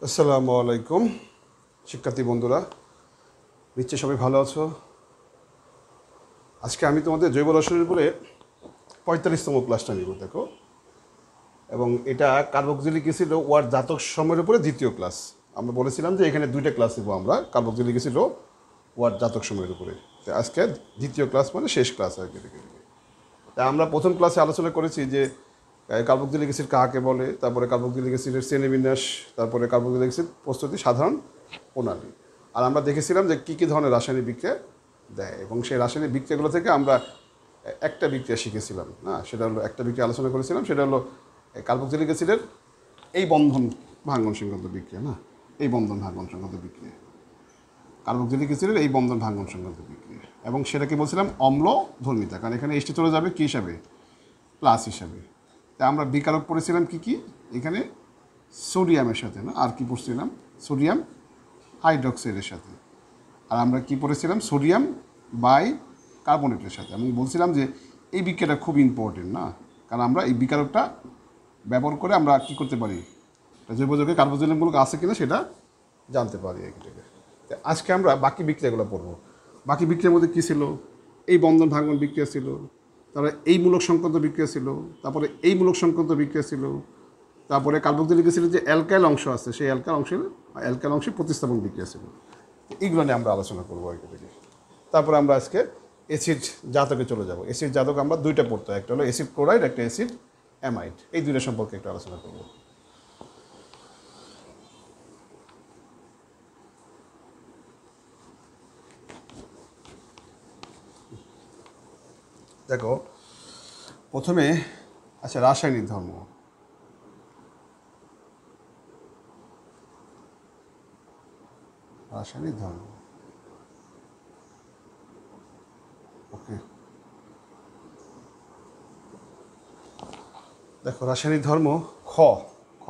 আসসালামু আলাইকুম শিক্ষার্থী বন্ধুরা, নিশ্চয়ই সবাই ভালো আছো। আজকে আমি তোমাদের জৈব রসায়নের উপরে 45তম ক্লাসটা নিব, দেখো। এবং এটা কার্বক্সিলিক অ্যাসিড ওয়ার জাতক সময়ের উপরে দ্বিতীয় ক্লাস। আমরা বলেছিলাম যে এখানে দুইটা ক্লাস নেবো আমরা, কার্বক্সিলিক অ্যাসিড ওয়ার জাতক সময়ের উপরে। তো আজকে দ্বিতীয় ক্লাস মানে শেষ ক্লাস আর কি। তা আমরা প্রথম ক্লাসে আলোচনা করেছি যে কার্বক্সিলিক অ্যাসিড কাকে বলে, তারপরে কার্বক্সিলিক অ্যাসিডের শ্রেণীবিন্যাস, তারপরে কার্বক্সিলিক অ্যাসিড প্রস্তুতি সাধারণ প্রণালী। আর আমরা দেখেছিলাম যে কী কী ধরনের রাসায়নিক বিক্রিয়া দেয়, এবং সেই রাসায়নিক বিক্রিয়াগুলো থেকে আমরা একটা বিক্রিয়া শিখেছিলাম না, সেটা হলো একটা বিক্রিয়া আলোচনা করেছিলাম, সেটা হলো কার্বক্সিলিক অ্যাসিডের এই বন্ধন ভাঙ্গন সংক্রান্ত বিক্রিয়া, না এই বন্ধন ভাঙ্গন সংক্রান্ত বিক্রিয়া, কার্বক্সিলিক অ্যাসিডের এই বন্ধন ভাঙ্গন সংক্রান্ত বিক্রিয়া। এবং সেটাকে বলছিলাম অম্ল ধর্মিতা, কারণ এখানে এসটি চলে যাবে কী হিসাবে, প্লাস হিসাবে। তা আমরা বিকারক পড়েছিলাম কি কি, এখানে সোডিয়ামের সাথে, না আর কি পড়ছিলাম, সোডিয়াম হাইড্রক্সাইডের সাথে। আর আমরা কি পড়েছিলাম, সোডিয়াম বাই কার্বনেটের সাথে। আমি বলছিলাম যে এই বিক্রিয়াটা খুব ইম্পর্টেন্ট, না কারণ আমরা এই বিকারকটা ব্যবহার করে আমরা কি করতে পারি, জৈব যৌগে কার্বক্সিলিকগুলো আছে কিনা সেটা জানতে পারি এখান থেকে। আজকে আমরা বাকি বিক্রিয়াগুলো পড়বো। বাকি বিক্রিয়ার মধ্যে কী ছিল, এই বন্ধন ভাঙ্গন বিক্রিয়া ছিল, তারপরে এই মূলক সংক্রান্ত বিক্রিয়া ছিল, তারপরে এই মূলক সংক্রান্ত বিক্রিয়া ছিল, তারপরে কার্বক্সিলিক অ্যাসিডের যে অ্যালকাইল অংশ আছে সেই অ্যালকাইল অংশের প্রতিস্থাপন বিক্রিয়া ছিল। এইগুলো নিয়ে আমরা আলোচনা করবো আর কি। তারপরে আমরা আজকে অ্যাসিড জাতকে চলে যাব। অ্যাসিড জাতক আমরা দুইটা পড়তে হয়, একটা হলো অ্যাসিড ক্লোরাইড, একটা অ্যাসিড অ্যামাইড। এই দুইটা সম্পর্কে একটু আলোচনা করবো। দেখো প্রথমে আচ্ছা, রাসায়নিক ধর্ম। রাসায়নিক ধর্ম, ওকে। দেখো রাসায়নিক ধর্ম খ খ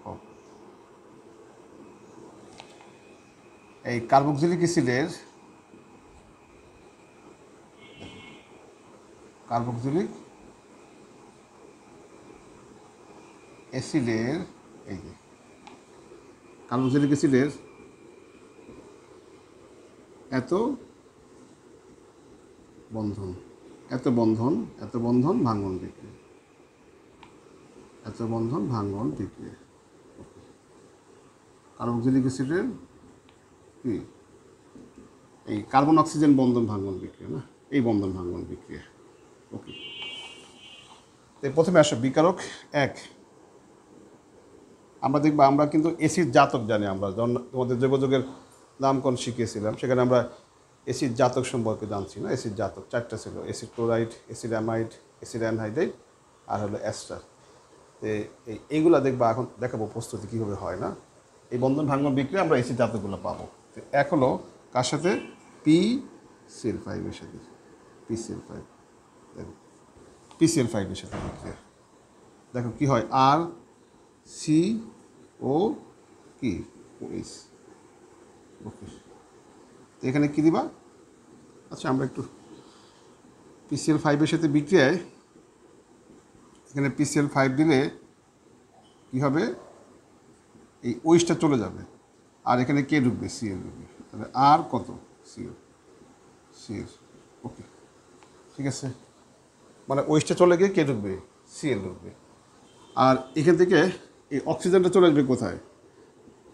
খ এই কার্বক্সিলিক অ্যাসিডের এই যে কার্বক্সিলিক অ্যাসিডের এত বন্ধন ভাঙ্গন বিক্রিয়া, কার্বক্সিলিক অ্যাসিডের কি এই কার্বন অক্সিজেন বন্ধন ভাঙ্গন বিক্রিয়া, না এই বন্ধন ভাঙ্গন বিক্রিয়া, ওকে। প্রথমে আসো বিকারক এক। আমরা দেখবো, আমরা কিন্তু অ্যাসিড জাতক জানি, আমরা যখন তোমাদের জৈব যৌগের নামকরণ শিখিয়েছিলাম সেখানে আমরা অ্যাসিড জাতক সম্পর্কে জানছি, না অ্যাসিড জাতক চারটা ছিল, acid chloride, acid amide, acid anhydride, আর হলো অ্যাস্টার। এইগুলো দেখবা এখন দেখাবো প্রস্তুতি কীভাবে হয়, না এই বন্ধন ভাঙ্গন বিক্রিয়া আমরা অ্যাসিড জাতকগুলো পাবো। তো এক হলো কার সাথে, PCl5 সাথে, PCl5, দেখো PCl5 সাথে বিক্রিয়া, দেখো কী হয়, RCO কি OH, ওকে। তো এখানে কী দিবা, আচ্ছা আমরা একটু PCl5 সাথে বিক্রিয়ায় এখানে PCl5 দিলে কী হবে, এই ওইসটা চলে যাবে, আর এখানে কে ঢুকবে, Cl ঢুকবে, তাহলে আর কত, Cl, ওকে, ঠিক আছে। মানে ওইসটা চলে গিয়ে কে ঢুকবে, Cl ঢুকবে। আর এখান থেকে এই অক্সিজেনটা চলে আসবে কোথায়,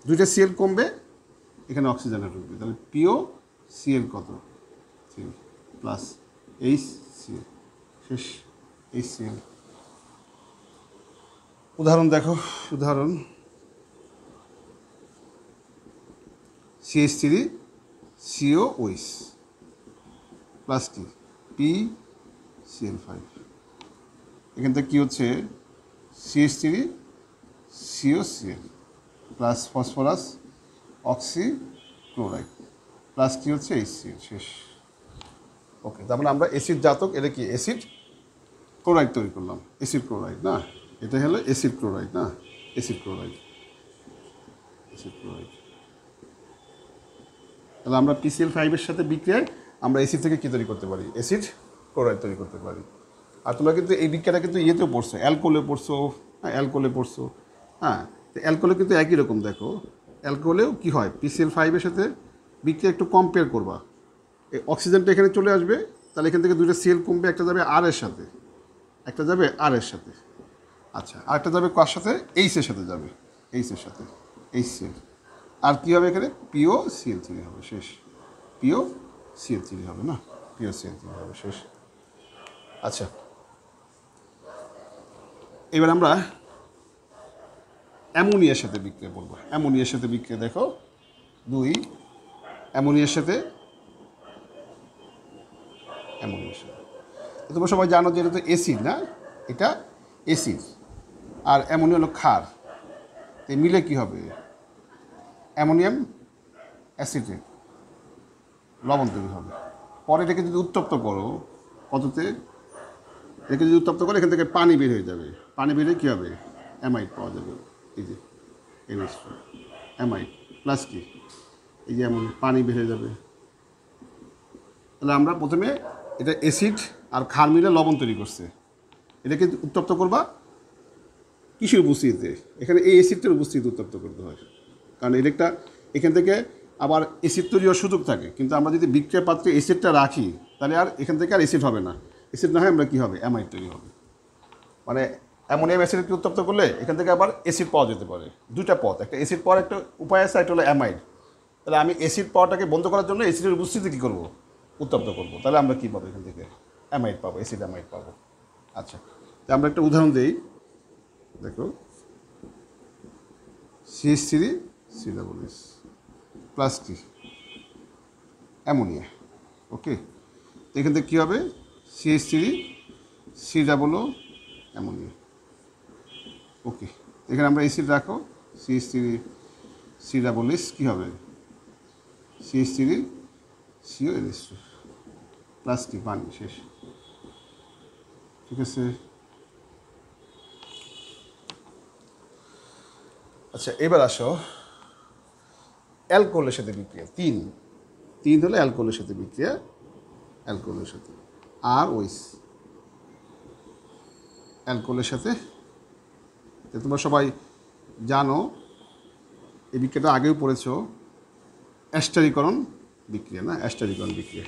দুইটা Cl কমবে, এখানে অক্সিজেনটা ঢুকবে, তাহলে POCl কত, Cl প্লাস HCl, শেষ HCl। উদাহরণ দেখো, উদাহরণ CH3COOH প্লাস কি PCl5, এখান থেকে কী হচ্ছে, CH3COCl plus phosphorus oxychloride plus কী হচ্ছে HCl, শেষ, ওকে। তার মানে আমরা অ্যাসিড জাতক, এটা কি অ্যাসিড ক্লোরাইড তৈরি করলাম, অ্যাসিড ক্লোরাইড, না এটা হলো অ্যাসিড ক্লোরাইড, না অ্যাসিড ক্লোরাইড। তাহলে আমরা PCl5 সাথে বিক্রিয়ায় আমরা অ্যাসিড থেকে কী তৈরি করতে পারি, অ্যাসিড ক্লোরাইড তৈরি করতে পারি। আর তোমরা কিন্তু এই বিক্রিয়াটা কিন্তু ইয়েতেও পড়ছো, অ্যালকোহলে পড়ছো, হ্যাঁ অ্যালকোহলে পড়ছো, হ্যাঁ তো অ্যালকোহলে কিন্তু একই রকম দেখো, অ্যালকোহলেও কী হয়, PCl5 এর সাথে বিক্রিয়া একটু কম্পেয়ার করবা। এই অক্সিজেনটা এখানে চলে আসবে, তাহলে এখান থেকে দুইটা সিএল কমবে, একটা যাবে আর এর সাথে, একটা যাবে আর এর সাথে। আচ্ছা, আরেকটা যাবে কার সাথে, এইচের সাথে যাবে, এইচের সাথে, HCl। আর কী হবে এখানে, POCl3 হবে, শেষ। POCl3 হবে না, POCl3 হবে, শেষ। আচ্ছা, এবার আমরা অ্যামোনিয়ার সাথে বিক্রিয়া করবো। অ্যামোনিয়ার সাথে বিক্রিয়া দেখো, 2 অ্যামোনিয়ার সাথে, অ্যামোনিয়ার সাথে। তোমরা সবাই জানো যে এটা তো অ্যাসিড না, এটা অ্যাসিড আর অ্যামোনিয়া হলো ক্ষার। তো মিলে কী হবে, অ্যামোনিয়াম অ্যাসিডেট, লবণ তৈরি হবে। পরে এটাকে যদি উত্তপ্ত করো, কততে, এটাকে যদি উত্তপ্ত করো এখান থেকে পানি বের হয়ে যাবে। পানি বের হয়ে কী হবে, অ্যামাইড পাওয়া যাবে। এই যে অ্যামাইড প্লাস কি, এই যে এমন পানি বের হয়ে যাবে। তাহলে আমরা প্রথমে এটা অ্যাসিড আর ক্ষার মিলে লবণ তৈরি করছে, এটাকে উত্তপ্ত করবা কিসের উপস্থিতিতে, এখানে এই অ্যাসিডটার উপস্থিতি উত্তপ্ত করতে হয়। কারণ এটা এখান থেকে আবার অ্যাসিড তৈরি হওয়ার সুযোগ থাকে, কিন্তু আমরা যদি বিক্রিয়া পাত্রে অ্যাসিডটা রাখি তাহলে আর এখান থেকে আর অ্যাসিড হবে না। অ্যাসিড না হয় আমরা কী হবে, অ্যামাইড তৈরি হবে। মানে অ্যামোনিয়াম অ্যাসিডকে উত্তপ্ত করলে এখান থেকে আবার অ্যাসিড পাওয়া যেতে পারে। দুইটা পথ, একটা অ্যাসিড পাওয়ার একটা উপায় আছে, একটা হলো অ্যামাইড। তাহলে আমি অ্যাসিড পাওয়াটাকে বন্ধ করার জন্য অ্যাসিডের উপস্থিতি কী করবো, উত্তপ্ত করবো। তাহলে আমরা কী পাবো, এখান থেকে অ্যামাইড পাবো, অ্যাসিড অ্যামাইড পাবো। আচ্ছা, তো আমরা একটা উদাহরণ দিই, দেখো CH3COOH প্লাস কি, অ্যামোনিয়া। ওকে, তো এখান থেকে কী হবে, CH3COO অ্যামোনিয়া। ওকে, এখানে আমরা অ্যাসিড রাখো, CH3COOH কী হবে, CH3CONH2 প্লাস কি, পানি, শেষ। ঠিক আছে। আচ্ছা, এবার আসো অ্যালকোহলের সাথে বিক্রিয়া। 3 হলো অ্যালকোহলের সাথে বিক্রিয়া, অ্যালকোহলের সাথে আর ওইস, অ্যালকোহলের সাথে। তোমরা সবাই জানো এই বিক্রিয়াটা আগেও পড়েছো, অ্যাস্টারিকরণ বিক্রিয়া না, অ্যাস্টারিকরণ বিক্রিয়া।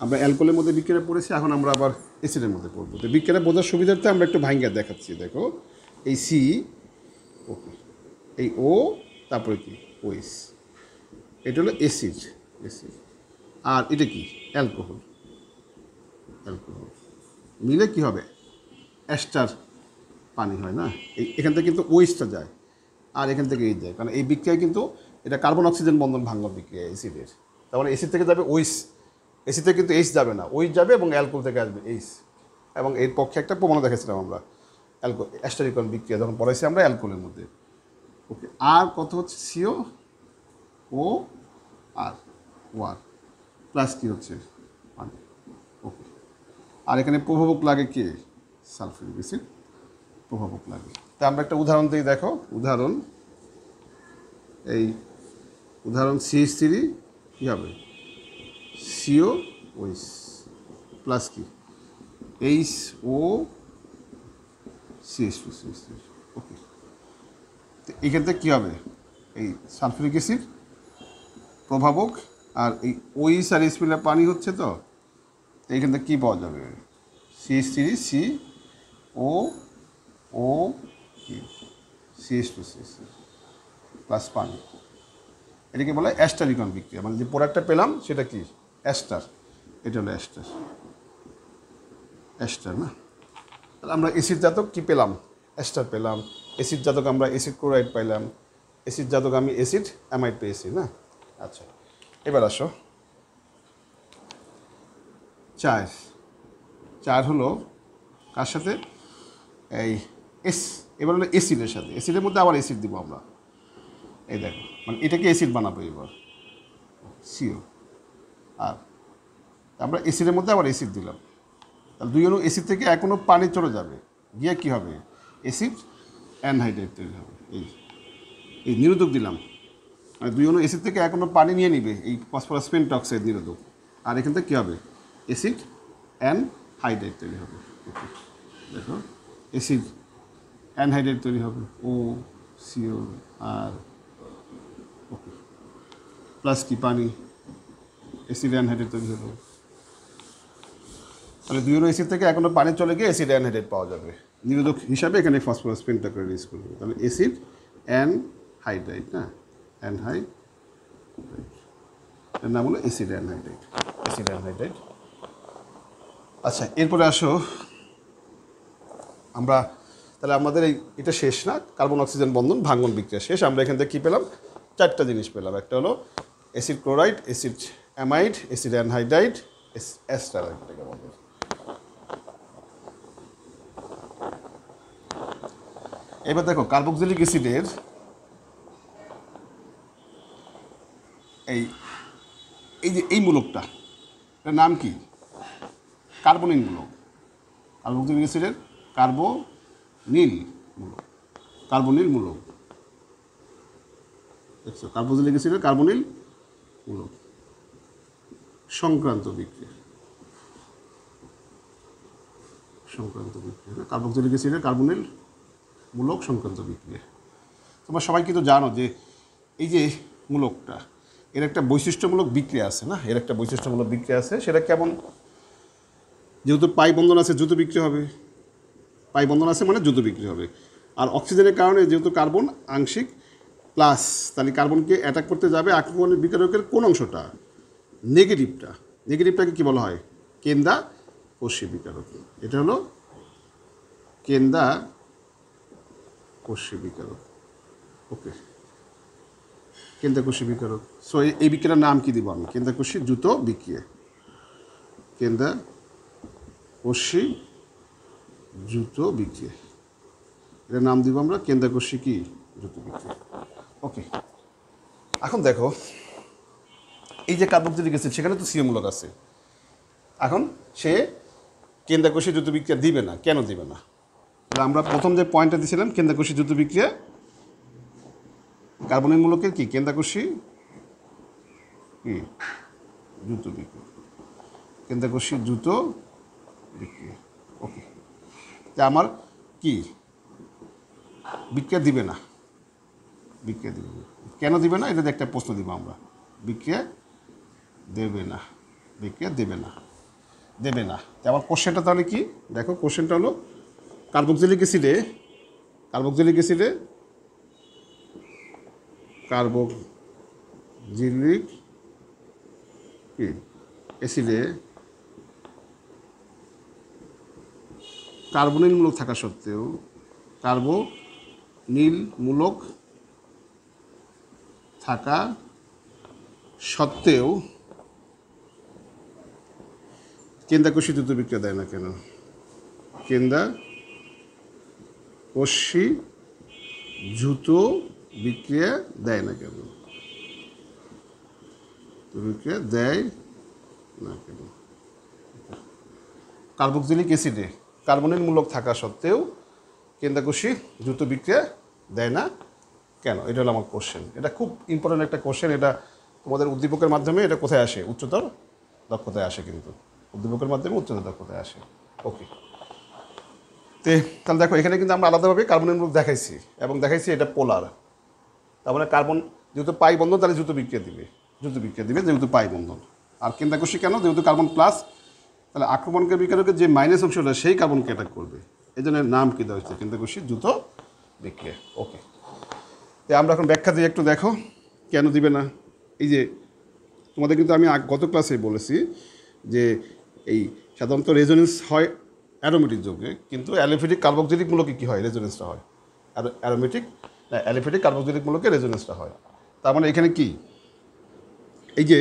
আমরা অ্যালকোহলের মধ্যে বিক্রিয়া পড়েছি, এখন আমরা আবার অ্যাসিডের মধ্যে পড়বো। তো বিক্রিয়াটা বোঝার সুবিধার্থে আমরা একটু ভাঙ্গা দেখাচ্ছি। দেখো এই সি, ওকে, এই ও, তারপরে কি ওইস, এটা হলো অ্যাসিড, আর এটা কি অ্যালকোহল, মিলে কি হবে, অ্যাস্টার পানি হয় না। এখান থেকে কিন্তু ওইসটা যায় আর এখান থেকে এই যায়, কারণ এই বিক্রিয়ায় কিন্তু এটা কার্বন অক্সিজেন বন্ধন ভাঙন বিক্রিয়া অ্যাসিডের। তার মানে অ্যাসিড থেকে যাবে ওইস, অ্যাসিড থেকে কিন্তু এইচ যাবে না, ওইস যাবে এবং অ্যালকোহল থেকে আসবে এইচ। এবং এর পক্ষে একটা প্রমাণ দেখেছিলাম আমরা, অ্যাস্টারিকরণ বিক্রিয়া যখন পড়াইছি আমরা অ্যালকোহলের মধ্যে। ওকে, আর কত হচ্ছে, সিও ও আর ওয়ার প্লাস কী হচ্ছে, পানি। ওকে, আর এখানে প্রভাবক লাগে কে, সালফিউরিক অ্যাসিড প্রভাবক লাগে। তা আমরা একটা উদাহরণ দিই, দেখো উদাহরণ, এই উদাহরণ CH3 কী হবে, সিও ওইস প্লাস কি, HO CH2CH3। ওকে, তো এখান থেকে কী হবে, এই সালফিউরিক অ্যাসিড প্রভাবক আর এই ওইস আর এস মিলে পানি হচ্ছে। তো এইখান থেকে কী পাওয়া যাবে, CH3COO CH2CH3 প্লাস পানি। এটাকে বলে অ্যাস্টারিকরণ বিক্রিয়া, মানে যে প্রোডাক্টটা পেলাম সেটা কি, অ্যাস্টার, এটা হলো অ্যাস্টার না। তাহলে আমরা অ্যাসিড জাতক কী পেলাম, অ্যাস্টার পেলাম। অ্যাসিড জাতক আমরা অ্যাসিড ক্লোরাইড পাইলাম, অ্যাসিড জাতক আমি অ্যাসিড অ্যামাইড পেয়েছি না। আচ্ছা, এবার আসো চার হলো কার সাথে, এই এবার হলো অ্যাসিডের সাথে। অ্যাসিডের মধ্যে আবার অ্যাসিড দিব আমরা, এই দেখো, মানে এটাকে অ্যাসিড বানাবো এবার, সিও। আর আমরা অ্যাসিডের মধ্যে আবার অ্যাসিড দিলাম, তাহলে দুই অণু অ্যাসিড থেকে এক অণু পানি চলে যাবে, গিয়ে কী হবে, অ্যাসিড অ্যানহাইড্রেট তৈরি হবে। এই নিরোধক দিলাম, মানে দুই অণু অ্যাসিড থেকে এক অণু পানি নিয়ে নিবে, এই ফসফরাস পেন্টক্সাইড নিরোধক, আর এখান থেকে কী হবে, অ্যাসিড অ্যানহাইড্রেট তৈরি হবে। ওকে, দেখো অ্যাসিড অ্যানহাইড্রেট তৈরি হবে, ও সিও আর ওকে প্লাস কি পানি অ্যাসিড অ্যানহাইড্রেট তৈরি হলো। তাহলে 2 ইউরো অ্যাসিড থেকে এখনো পানি চলে গিয়ে অ্যাসিড অ্যানহাইড্রেট পাওয়া যাবে। নিরোধক হিসাবে এখানে ফসফরাস পেন্টাক্লোরাইড ইউজ করবে। তাহলে অ্যাসিড অ্যানহাইড্রাইড না, অ্যানহাইড্রাইড, এর নাম হলো অ্যাসিড অ্যানহাইড্রাইড, অ্যাসিড অ্যানহাইড্রাইড। আচ্ছা, এরপরে আসো আমরা, তাহলে আমাদের এটা শেষ না, কার্বন অক্সিজেন বন্ধন ভাঙ্গন বিক্রিয়া শেষ। আমরা এখান থেকে কী পেলাম? 4টা জিনিস পেলাম। একটা হলো acid chloride, acid amide, acid anhydride, অ্যাস্টারাইড। এবার দেখো কার্বক্সিলিক অ্যাসিডের এই যে এই মূলকটা, এটার নাম কি? কার্বনিল মূলক। কার্বক্সিলিক অ্যাসিডের কার্বনিল মূলক, কার্বনিল মূলক দেখছো, কার্বক্সিলিক অ্যাসিডের কার্বনিল মূলক সংক্রান্ত বিক্রিয়া, সংক্রান্ত বিক্রিয়া না, কার্বক্সিলিক অ্যাসিডের কার্বনিল মূলক সংক্রান্ত বিক্রিয়া। তোমরা সবাই কিন্তু জানো যে এই যে মূলকটা, এর একটা বৈশিষ্ট্যমূলক বিক্রিয়া আছে না, এর একটা বৈশিষ্ট্যমূলক বিক্রিয়া আছে। সেটা কেমন? যেহেতু পাই বন্ধন আছে, দ্রুত বিক্রি হবে। পাই বন্ধন আছে মানে দ্রুত বিক্রি হবে। আর অক্সিজেনের কারণে যেহেতু কার্বন আংশিক প্লাস, তাহলে কার্বনকে অ্যাটাক করতে যাবে আক্রমণের বিকারকের কোন অংশটা? নেগেটিভটা। নেগেটিভটাকে কী বলা হয়? কেন্দ্রাকর্ষী বিকারক। এটা হলো কেন্দ্রাকর্ষী বিকারক। ওকে, কেন্দ্রাকর্ষী বিকারক। সো এই বিক্রিয়ার নাম কি দিব আমি? কেন্দ্রাকর্ষী দ্রুত বিক্রিয়া, কেন্দ্রাকর্ষী দ্রুত বিক্রিয়া, এটার নাম দিব আমরা কেন্দ্রাকর্ষী কি দ্রুত বিক্রিয়া। ওকে, এখন দেখো এই যে কার্বক্সিলিক অ্যাসিড, সেখানে তো সিও মূলক আছে। এখন সে কেন্দ্রাকর্ষী দ্রুত বিক্রিয়া দিবে না, কেন দিবে না? তাহলে আমরা প্রথম যে পয়েন্টটা দিয়েছিলাম, কেন্দ্রাকর্ষী দ্রুত বিক্রিয়া কার্বনিক মূলকের কি? কেন্দ্রাকর্ষী কি দ্রুত বিক্রিয়া, কেন্দ্রাকর্ষী দ্রুত বিক্রিয়া। ওকে, যে আমার কি বিক্রিয়া দিবে না, বিক্রিয়া দিবে না। কেন দিবে না? এটাতে একটা প্রশ্ন দিব আমরা। বিক্রিয়া দেবে না, বিক্রিয়া দেবে না, দেবে না। আমার কোশ্চেনটা তাহলে কি? দেখো কোশ্চেনটা হলো কার্বক্সিলিক অ্যাসিডে, কার্বক্সিলিক অ্যাসিডে, কার্বক্সিলিক কি অ্যাসিডে কার্বনিল মূলক থাকা সত্ত্বেও, কার্বনিল মূলক থাকা সত্ত্বেও কেন্দ্রাকর্ষী দ্রুত বিক্রিয়া দেয় না কেন? কেন্দ্রাকর্ষী দ্রুত বিক্রিয়া দেয় না কেন? বিক্রিয়া দেয় না কেন? কার্বক্সিলিক অ্যাসিডে কার্বনিল মূলক থাকা সত্ত্বেও কেন্দ্রাকর্ষী দ্রুত বিক্রিয়া দেয় না কেন? এটা হলো আমার কোশ্চেন। এটা খুব ইম্পর্টেন্ট একটা কোশ্চেন। এটা তোমাদের উদ্দীপকের মাধ্যমে এটা কোথায় আসে? উচ্চতর দক্ষতায় আসে, কিন্তু উদ্দীপকের মাধ্যমে উচ্চতর দক্ষতায় আসে। ওকে, তাহলে দেখো এখানে কিন্তু আমরা আলাদাভাবে কার্বনিল মূলক দেখাইছি এবং দেখাইছি এটা পোলার। তার মানে কার্বন যেহেতু পাই বন্ধন, তাহলে দ্রুত বিক্রিয়া দিবে, দ্রুত বিক্রিয়া দিবে যেহেতু পাই বন্ধন। আর কেন্দ্রাকর্ষী কেন? যেহেতু কার্বন প্লাস, তাহলে আক্রমণকারী বিকারকের যে মাইনাস অংশটা সেই কার্বনকে অ্যাটাক করবে। এই জন্য নাম কী দেওয়া হচ্ছে? কেন্দ্রাকর্ষী দ্রুত বিক্রিয়া। ওকে, তো আমরা এখন ব্যাখ্যা দিয়ে একটু দেখো কেন দিবে না। এই যে তোমাদের কিন্তু আমি গত ক্লাসে বলেছি যে এই সাধারণত রেজোনেন্স হয় অ্যারোমেটিক যৌগে, কিন্তু অ্যালিফেটিক কার্বক্সিলিক মূলকে কী হয়? রেজোনেন্সটা হয়। আর অ্যারোমেটিক না, অ্যালিফেটিক কার্বক্সিলিক মূলকে রেজোনেন্সটা হয়। তার মানে এখানে কি, এই যে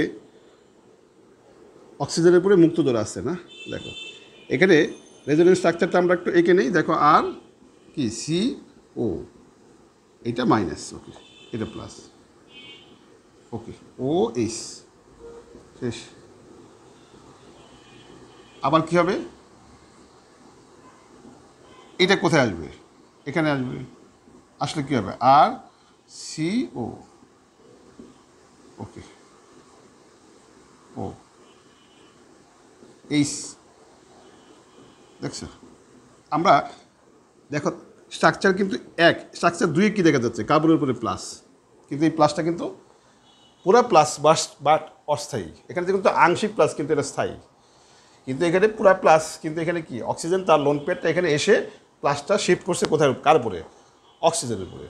অক্সিজেনের উপরে মুক্ত দর আছে না, দেখো এখানে রেজোনেন্স স্ট্রাকচারটা আমরা একটু এঁকে নেই। দেখো আর কি সি ও, এটা মাইনাস, ওকে এটা প্লাস, ওকে ও এইচ শেষ। আবার কি হবে? এটা কোথায় আসবে? এখানে আসবে। আসলে কী হবে? আর সি ও, ওকে ও এইচ। দেখছো আমরা, দেখো স্ট্রাকচার কিন্তু এক, স্ট্রাকচার 2 কী দেখা যাচ্ছে কার্বনের উপরে প্লাস, কিন্তু এই প্লাসটা কিন্তু পুরা প্লাস বাট অস্থায়ী, এখানে কিন্তু আংশিক প্লাস কিন্তু এটা স্থায়ী, কিন্তু এখানে পুরা প্লাস, কিন্তু এখানে কি অক্সিজেন তার লোন পেয়ারটা এখানে এসে প্লাসটা শিফট করছে কোথায়, কার উপরে, অক্সিজেনের উপরে।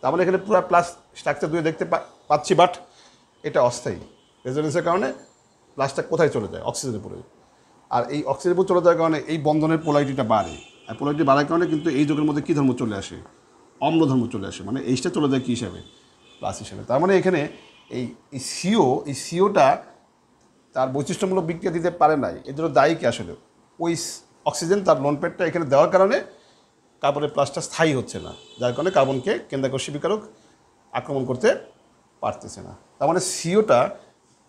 তার মানে এখানে পুরা প্লাস স্ট্রাকচার 2 দেখতে পাচ্ছি, বাট এটা অস্থায়ী, রেজোনেন্সের কারণে প্লাসটা কোথায় চলে যায়, অক্সিজেনের উপরে। আর এই অক্সিজেনের উপর চলে যাওয়ার কারণে এই বন্ধনের পোলারিটিটা বাড়ে, আর পোলারিটি বাড়ার কারণে কিন্তু এই যোগের মধ্যে কী ধর্ম চলে আসে, অম্ল ধর্ম চলে আসে, মানে এইটা চলে যায় কী হিসাবে, প্লাস হিসাবে। তার মানে এখানে এই সিওটা তার বৈশিষ্ট্যমূলক বিক্রিয়া দিতে পারে নাই, এর জন্য দায়ী কি আসলে, ওই অক্সিজেন তার লোন পেয়ারটা এখানে দেওয়ার কারণে কার্বনের প্লাসটা স্থায়ী হচ্ছে না, যার কারণে কার্বনকে কেন্দ্রাকর্ষী বিকারক আক্রমণ করতে পারতেছে না। তার মানে সিওটা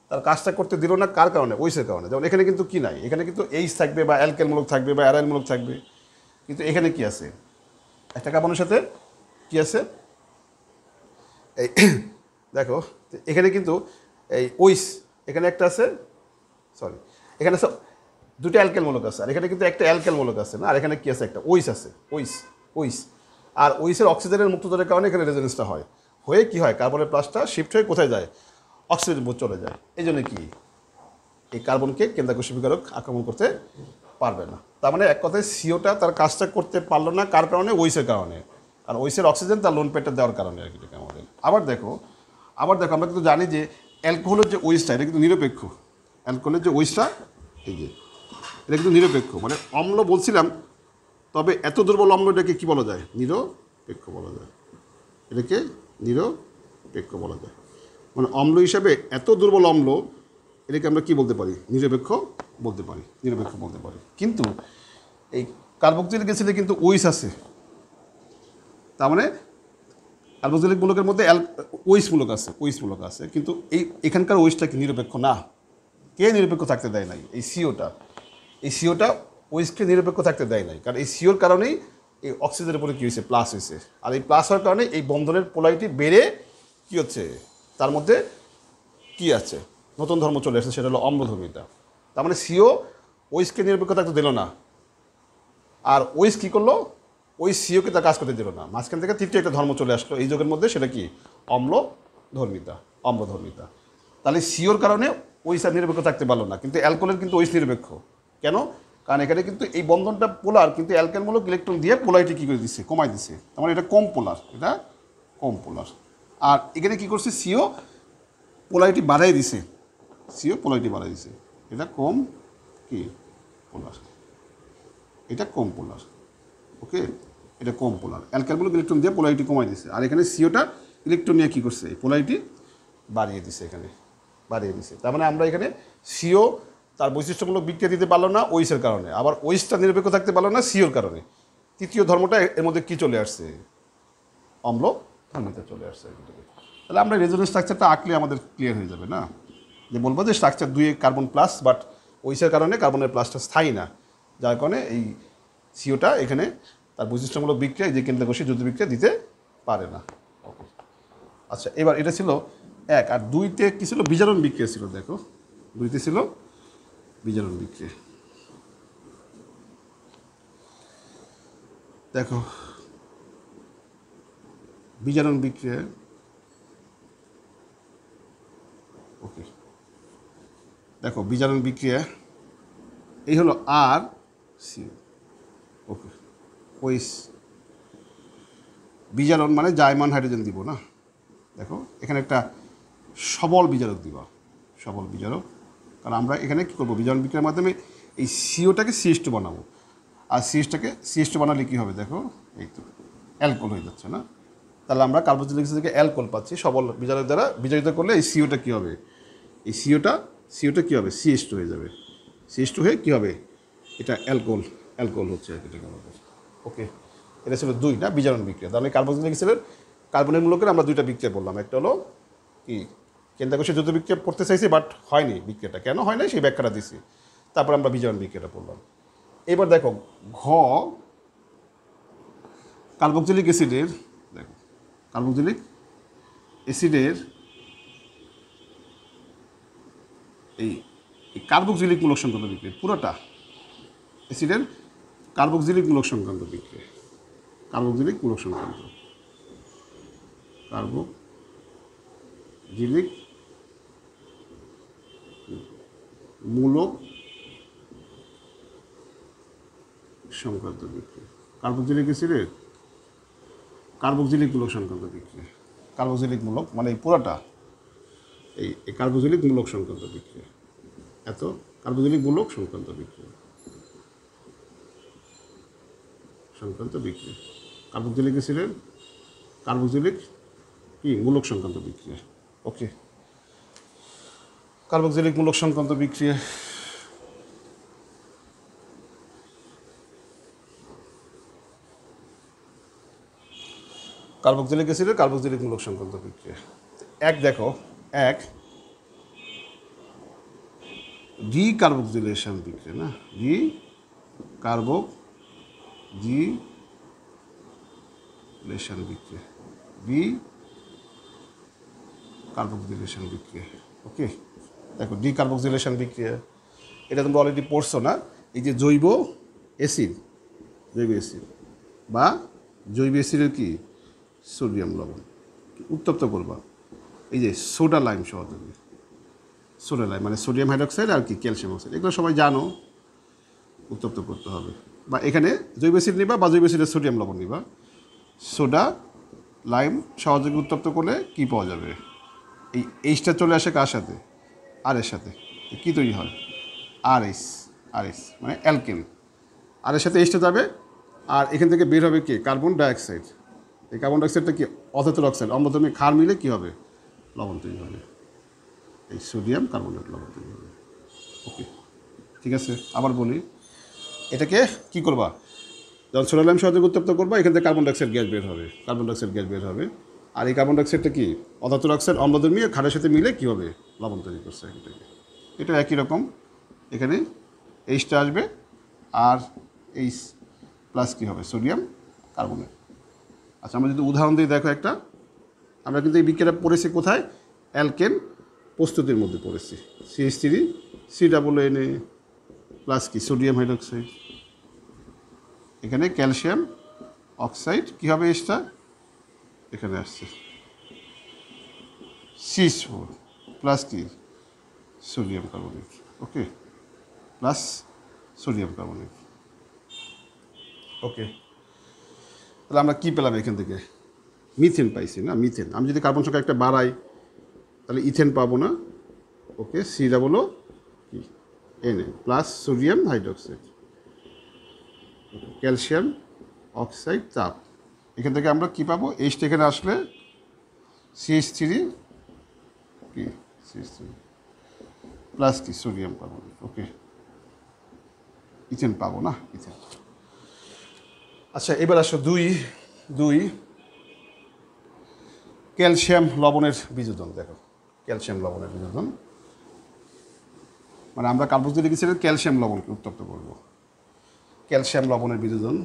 তার কাজটা করতে দিল না, কার কারণে, ওইসের কারণে। যেমন এখানে কিন্তু কি নাই, এখানে কিন্তু এইচ থাকবে বা অ্যালকেনমূলক থাকবে বা অ্যারাইনমূলক থাকবে, কিন্তু এখানে কি আছে, একটা কার্বনের সাথে কি আছে, এই দেখো এখানে কিন্তু এই ওইস এখানে একটা আছে, সরি এখানে দুটো অ্যালকেনমূলক আছে, আর এখানে কিন্তু একটা অ্যালকেনমূলক আছে না, আর এখানে কি আছে, একটা ওইস আছে, ওইস। আর ওইসের অক্সিজেনের মুক্তদরের কারণে এখানে রেজোনেন্সটা হয়, হয়ে কি হয়, কার্বনের প্লাসটা শিফট হয়ে কোথায় যায়, অক্সিজেনের উপর চলে যায়। এই জন্য কি এই কার্বনকে কেন্দ্রাকর্ষী বিকারক আক্রমণ করতে পারবে না। তার মানে এক কথায় সিওটা তার কাজটা করতে পারলো না, কার কারণে, ওইসের কারণে, আর ওইসের অক্সিজেন তার লোন পেটটা দেওয়ার কারণে আর কি আমাদের। আবার দেখো আমরা কিন্তু জানি যে অ্যালকোহলের যে ওইসটা এটা কিন্তু নিরপেক্ষ, অ্যালকোহলের যে ওইসটা এই যে এটা কিন্তু নিরপেক্ষ, মানে অম্ল বলছিলাম, তবে এত দুর্বল অম্ল এটাকে কী বলা যায়, নিরপেক্ষ বলা যায়, এটাকে নিরপেক্ষ বলা যায়। মানে অম্ল হিসাবে এত দুর্বল অম্ল, এটাকে আমরা কী বলতে পারি, নিরপেক্ষ বলতে পারি। কিন্তু এই কার্বক্সিলিক অ্যাসিডে কিন্তু ওইস আছে, তার মানে কার্বক্সিলিক মূলকের মধ্যে ওইস মূলক আছে, কিন্তু এখানকার ওইসটা কি নিরপেক্ষ না, কে নিরপেক্ষ থাকতে দেয় নাই, এই সিওটা ওইসকে নিরপেক্ষ থাকতে দেয় নাই, কারণ এই সিওর কারণেই এই অক্সিজেনের উপরে কী হয়েছে, প্লাস হয়েছে, আর এই প্লাস হওয়ার কারণে এই বন্ধনের পোলারিটি বেড়ে কী হচ্ছে, তার মধ্যে কি আছে, নতুন ধর্ম চলে আসছে, সেটা হলো অম্লধর্মিতা। তার মানে সিও ওইসকে নিরপেক্ষ থাকতে দিল না, আর ওইস কী করলো, ওই সিওকে তার কাজ করতে দিল না, মাঝখান থেকে তৃতীয় একটা ধর্ম চলে আসলো এই যুগের মধ্যে, সেটা কি, অম্লধর্মিতা। তাহলে সিওর কারণে ওইস আর নিরপেক্ষ থাকতে পারলো না, কিন্তু অ্যালকোহলের কিন্তু ওইস নিরপেক্ষ। কেন, কারণ এখানে কিন্তু এই বন্ধনটা পোলার, কিন্তু অ্যালকেনমূলক ইলেকট্রন দিয়ে পোলারিটি কী করে দিচ্ছে, কমাই দিচ্ছে, তার মানে এটা কম পোলার। আর এখানে কী করছে, সিও পোলারিটি বাড়াই দিছে, এটা কম পোলার, ওকে, এটা কম পোলার, অ্যালকেনমূলক ইলেকট্রন দিয়ে পোলারিটি কমাই দিছে, আর এখানে সিওটা ইলেকট্রন নিয়ে কী করছে, পোলারিটি বাড়িয়ে দিছে, তার মানে আমরা এখানে সিও তার বৈশিষ্ট্যমূলক বিক্রিয়া দিতে পারলো না ওইসের কারণে, আবার ওইসটা নিরপেক্ষ থাকতে পারলো না সিওর কারণে, তৃতীয় ধর্মটা এর মধ্যে কী চলে আসছে, অম্লধর্মিতা চলে আসছে। তাহলে আমরা রেজোনেন্স স্ট্রাকচারটা আঁকলে আমাদের ক্লিয়ার হয়ে যাবে না, যে বলবো যে স্ট্রাকচার 2 কার্বন প্লাস, বাট ওইসের কারণে কার্বনের প্লাসটা স্থায়ী না, যার কারণে এই সিওটা এখানে তার বৈশিষ্ট্যমূলক বিক্রিয়া যে কেন্দ্রাকর্ষী যুদ্ধ বিক্রিয়া দিতে পারে না। ওকে, আচ্ছা, এবার এটা ছিল 1, আর 2তে কী ছিল, বিজারণ বিক্রিয়া ছিল। দেখো 2তে ছিল বিজারণ বিক্রিয়া, দেখো বিজারণ বিক্রিয়া, ওকে, দেখো বিজারণ বিক্রিয়া এই হলো আর সি, ওকে, ওইস বিজারণ মানে জায়মান হাইড্রোজেন দিব না, দেখো এখানে একটা সবল বিজারক দিবা, কারণ আমরা এখানে কী করবো, বিজারণ বিক্রিয়ার মাধ্যমে এই সিওটাকে সিএস2 বানাবো, আর সিএস2 বানালে কী হবে, দেখো এই তো অ্যালকোহল হয়ে যাচ্ছে না, তাহলে আমরা কার্বক্সিলিক অ্যাসিড থেকে অ্যালকোহল পাচ্ছি, সবল বিজারক দ্বারা বিজারিত করলে এই সিওটা কী হবে, এই সিওটা কী হবে, সিএস2 হয়ে যাবে, সিএস2 হয়ে কী হবে, এটা অ্যালকোহল হচ্ছে আর কি আমাদের। ওকে, এটা ছিল 2 না বিজারণ বিক্রিয়া। তাহলে কার্বক্সিলিক অ্যাসিডের কার্বনের মূলকের আমরা 2টা বিক্রিয়া বললাম, একটা হলো কি কেন্দ্রাকর্ষী যৌথ বিক্রিয়া পড়তে চাইছি, বাট হয়নি বিক্রিয়াটা, কেন হয় না সেই ব্যাখ্যাটা দিছি, তারপর আমরা বিজারণ বিক্রিয়াটা পড়লাম। এবার দেখো ঘ কার্বক্সিলিক অ্যাসিডের, দেখো কার্বক্সিলিক অ্যাসিডের এই কার্বক্সিলিক মূলক সংক্রান্ত বিক্রিয়া, পুরোটা অ্যাসিডের কার্বক্সিলিক মূলক সংক্রান্ত বিক্রিয়া, কার্বক্সিলিক মূলক সংক্রান্ত, কার্বক্সিলিক মূলক সংক্রান্ত বিক্রিয়া, কার্বক্সিলিক অ্যাসিডের কার্বক্সিলিক মূলক সংক্রান্ত বিক্রিয়া। কার্বক্সিলিক মূলক মানে এই পুরাটা এই কার্বক্সিলিক মূলক সংক্রান্ত বিক্রিয়া, এত কার্বক্সিলিক মূলক সংক্রান্ত বিক্রিয়া, কার্বক্সিলিক অ্যাসিডের কার্বক্সিলিক কি মূলক সংক্রান্ত বিক্রিয়া। ওকে, কার্বক্সিলিক মূলক সংক্রান্ত বিক্রিয়া। কার্বক্সিলিক অ্যাসিডের কার্বক্সিলিক মূলক সংক্রান্ত বিক্রিয়া। এক দেখো, এক ডিকার্বক্সিলেশন বিক্রিয়া, না ডিকার্বক্সিলেশন বিক্রিয়া, ডিকার্বক্সিলেশন বিক্রিয়া। ওকে, দেখো ডিকার্বক্সিলেশন বিক্রিয়া, এটা তোমরা অলরেডি পড়ছো না? এই যে জৈব অ্যাসিড বা জৈব অ্যাসিডের কি সোডিয়াম লবণ উত্তপ্ত করবা, এই যে সোডা লাইম সহযোগী, সোডা লাইম মানে সোডিয়াম হাইড্রক্সাইড আর কি ক্যালসিয়াম অক্সাইড, এগুলো সবাই জানো উত্তপ্ত করতে হবে। বা এখানে জৈব অ্যাসিড নিবা বা জৈব অ্যাসিডের সোডিয়াম লবণ নিবা, সোডা লাইম সহযোগী উত্তপ্ত করলে কি পাওয়া যাবে? এই এইচটা চলে আসে কার সাথে? আর এর সাথে কী তৈরি হয়? আর এস মানে অ্যালকেন, আর এর সাথে এইচটা যাবে, আর এখান থেকে বের হবে কি কার্বন ডাইঅক্সাইড। এই কার্বন ডাইঅক্সাইডটা কি অধাতুর অক্সাইড, অম্লধর্মী ক্ষার মিলে কী হবে? লবণ তৈরি হবে, এই সোডিয়াম কার্বনেট লবণ তৈরি হবে। ওকে, ঠিক আছে, আবার বলি, এটাকে কি করবা? যখন সোডা লাইম সহযোগে উত্তপ্ত করবা, এখান থেকে কার্বন ডাইঅক্সাইড গ্যাস বের হবে, আর এই কার্বন ডাইঅক্সাইডটা কি অধাতুর অক্সাইড, অম্লধর্মী ক্ষারের সাথে মিলে কী হবে? লবণ তৈরি করছে এটাকে। এটা একই রকম, এখানে এইচটা আসবে আর এইচ প্লাস কী হবে? Sodium carbonate. আচ্ছা, আমরা যদি উদাহরণ দিই, দেখো একটা, আমরা কিন্তু এই বিক্রিয়াটা পড়েছি কোথায়? অ্যালকেন প্রস্তুতির মধ্যে পড়েছি। CH3 COO প্লাস কি সোডিয়াম হাইড্রক্সাইড, এখানে ক্যালসিয়াম অক্সাইড কী হবে? এইচটা এখানে আসছে CH4 প্লাস কি সোডিয়াম কার্বনেট। ওকে, প্লাস সোডিয়াম কার্বনেট। ওকে, তাহলে আমরা কী পেলাম এখান থেকে? মিথেন পাইছি না? মিথেন। আমি যদি কার্বন সংখ্যা একটা বাড়াই তাহলে ইথেন পাবো না? ওকে, COO কি Na plus sodium hydroxide, calcium oxide চাপ, এখান থেকে আমরা কী পাবো? এইচটা এখানে আসলে CH3 কি CH3 প্লাস কি সোডিয়াম কার্বনেট। ওকে, ইথেন পাবো না? ইথেন। আচ্ছা, এবার আসো দুই ক্যালসিয়াম লবণের বিযোজন। দেখো, ক্যালসিয়াম লবণের বিযোজন মানে আমরা কার্বক্সিলিক অ্যাসিডের ক্যালসিয়াম লবণকে উত্তপ্ত করব। ক্যালসিয়াম লবণের বিযোজন,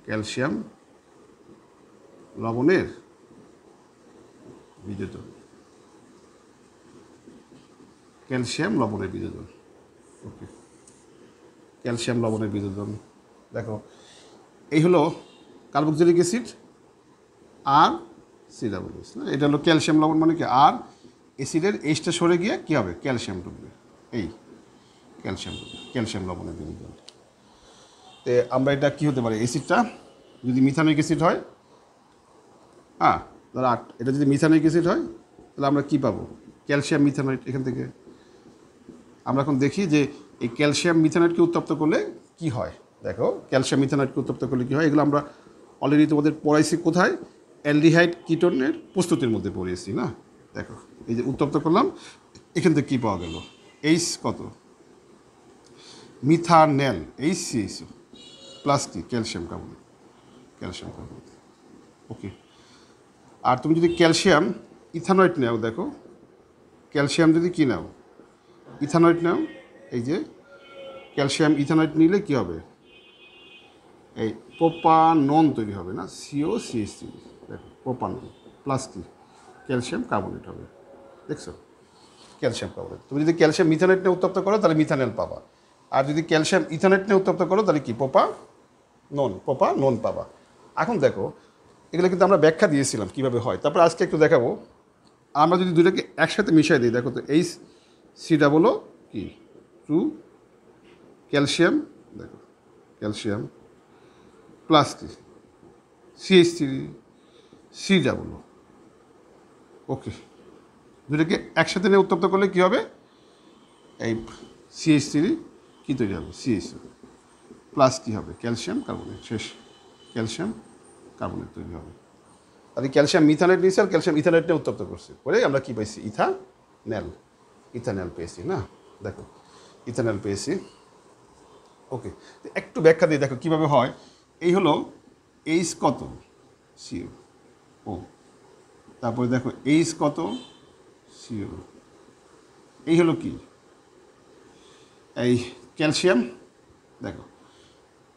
ক্যালসিয়াম লবণের বিযোজন, ক্যালসিয়াম লবণের বিযোজন। ওকে, ক্যালসিয়াম লবণের বিযোজন। দেখো, এই হলো কার্বক্সিলিক অ্যাসিড আর COO না, এটা হলো ক্যালসিয়াম লবণ মানে কি, আর অ্যাসিডের এইচটা সরে গিয়ে কী হবে? ক্যালসিয়াম ঢুকবে, এই ক্যালসিয়াম লবণের বিযোজন। তো আমরা এটা কী হতে পারে? অ্যাসিডটা যদি মিথানোইক অ্যাসিড হয়, হ্যাঁ ধরো এটা যদি মিথানোইক অ্যাসিড হয়, তাহলে আমরা কী পাবো? ক্যালসিয়াম মিথানয়েড। এখান থেকে আমরা এখন দেখি যে এই ক্যালসিয়াম মিথানয়েডকে উত্তপ্ত করলে কি হয়। দেখো, ক্যালসিয়াম মিথানয়েডকে উত্তপ্ত করলে কী হয়? এগুলো আমরা অলরেডি তোমাদের পড়াইছি কোথায়? অ্যালডিহাইড কিটোনের প্রস্তুতির মধ্যে পড়িয়েছি না? দেখো, এই যে উত্তপ্ত করলাম, এখান থেকে কী পাওয়া গেল? এইচ কত? মিথানেল HCHO প্লাস কি ক্যালসিয়াম কার্বনেট, ওকে। আর তুমি যদি ক্যালসিয়াম ইথানয়েড নাও, দেখো ক্যালসিয়াম যদি কী নাও? ইথানয়েড নাও, এই যে ক্যালসিয়াম ইথানয়েড নিলে কী হবে? এই প্রোপানন তৈরি হবে না? COCH3, দেখো প্রোপানন প্লাস কি ক্যালসিয়াম কার্বনেট হবে। দেখছো, ক্যালসিয়াম কার্বনেট। তুমি যদি ক্যালসিয়াম মিথানেট নিয়ে উত্তপ্ত করো তাহলে মিথানেল পাবা। আর যদি ক্যালসিয়াম ইথানেট নিয়ে উত্তপ্ত করো তাহলে কি পোপা নন পাবা। এখন দেখো এগুলো কিন্তু আমরা ব্যাখ্যা দিয়েছিলাম কীভাবে হয়, তারপর আজকে একটু দেখাবো। আমরা যদি দুটোকে একসাথে মিশিয়ে দিই, দেখো তো এইচ সি ডাবলও কি টু ক্যালসিয়াম, দেখো ক্যালসিয়াম প্লাস কি CH3 সি ডাবলও। ওকে, দুটোকে একসাথে নিয়ে উত্তপ্ত করলে কী হবে, এই CH3 কী তৈরি হবে, CH প্লাস কী হবে ক্যালসিয়াম কার্বনেট, শেষ ক্যালসিয়াম কার্বনেট তৈরি হবে। তাহলে ক্যালসিয়াম মিথানেট নিয়েছি আর ক্যালসিয়াম ইথানেট নিয়ে উত্তপ্ত করছি, পরে আমরা কী পাইছি, ইথানেল পেয়েছি না, দেখো ইথানেল পেয়েছি। ওকে, একটু ব্যাখ্যা দিয়ে দেখো কীভাবে হয়। এই হলো এইচ কত সিও ও, তারপরে দেখো এইচ কত সিও, এই হলো কি এই ক্যালসিয়াম, দেখো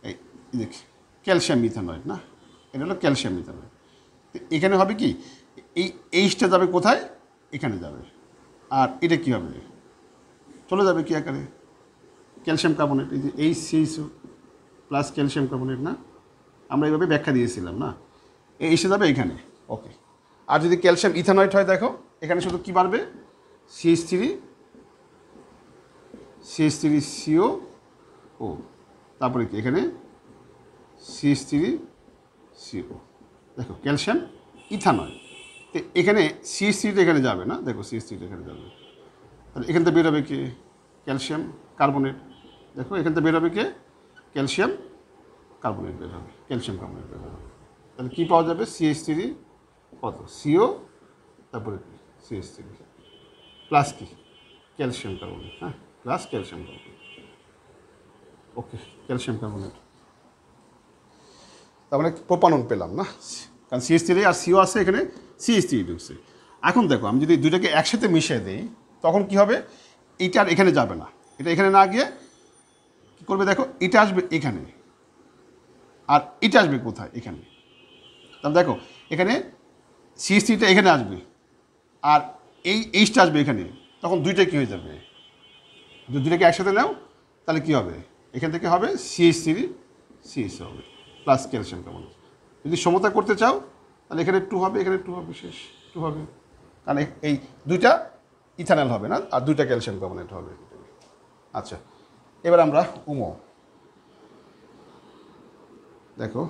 এই দেখ ক্যালসিয়াম মিথানয়েড না, এটা হলো ক্যালসিয়াম মিথানয়েড। এখানে হবে কি, এই এইচটা যাবে কোথায়, এখানে যাবে, আর এটা কী হবে, চলে যাবে কি আকারে ক্যালসিয়াম কার্বনেট, এই যে CH প্লাস ক্যালসিয়াম কার্বনেট না, আমরা এইভাবে ব্যাখ্যা দিয়েছিলাম না, এই এসে যাবে এখানে। ওকে, আর যদি ক্যালসিয়াম ইথানয়েড হয় দেখো এখানে শুধু কী বাড়বে, CH3 CO ও, তারপরে কি এখানে CH3 CO, দেখো ক্যালসিয়াম ইথানয়েড। তো এখানে CH3 এখানে যাবে না, দেখো CH3 এখানে যাবে, তাহলে এখান থেকে বেরোবে কি ক্যালসিয়াম কার্বনেট, দেখো এখান থেকে বেরোবে কি ক্যালসিয়াম কার্বনেট বের হবে, ক্যালসিয়াম কার্বনেট বের হবে। তাহলে কী পাওয়া যাবে, CH3 কত CO, তারপরে কি CH3 প্লাস কি ক্যালসিয়াম কার্বনেট, হ্যাঁ প্লাস ক্যালসিয়াম কার্বনেট। ওকে, ক্যালসিয়াম কার্বনেট, তার মানে প্রোপানন পেলাম না, কারণ CH3 আর CO আছে, এখানে CH3 ঢুকছে। এখন দেখো আমি যদি দুইটাকে একসাথে মিশিয়ে দিই তখন কি হবে, এইটা আর এখানে যাবে না, এটা এখানে না গিয়ে কী করবে, দেখো এটা আসবে এখানে, আর এটা আসবে কোথায়, এখানে। তাহলে দেখো এখানে CH3টা এখানে আসবে, আর এই এইচটা আসবে এখানে, তখন দুইটাই কী হয়ে যাবে, যদি দুইটাকে একসাথে নাও তাহলে কী হবে, এখান থেকে হবে CH3 CH হবে প্লাস ক্যালসিয়াম কার্বনেট। যদি সমতা করতে চাও তাহলে এখানে 2 হবে, এখানে 2 হবে, শেষ 2 হবে, কারণ এই দুইটা ইথানল হবে না, আর দুইটা ক্যালসিয়াম কার্বনেট হবে। আচ্ছা, এবার আমরা দেখো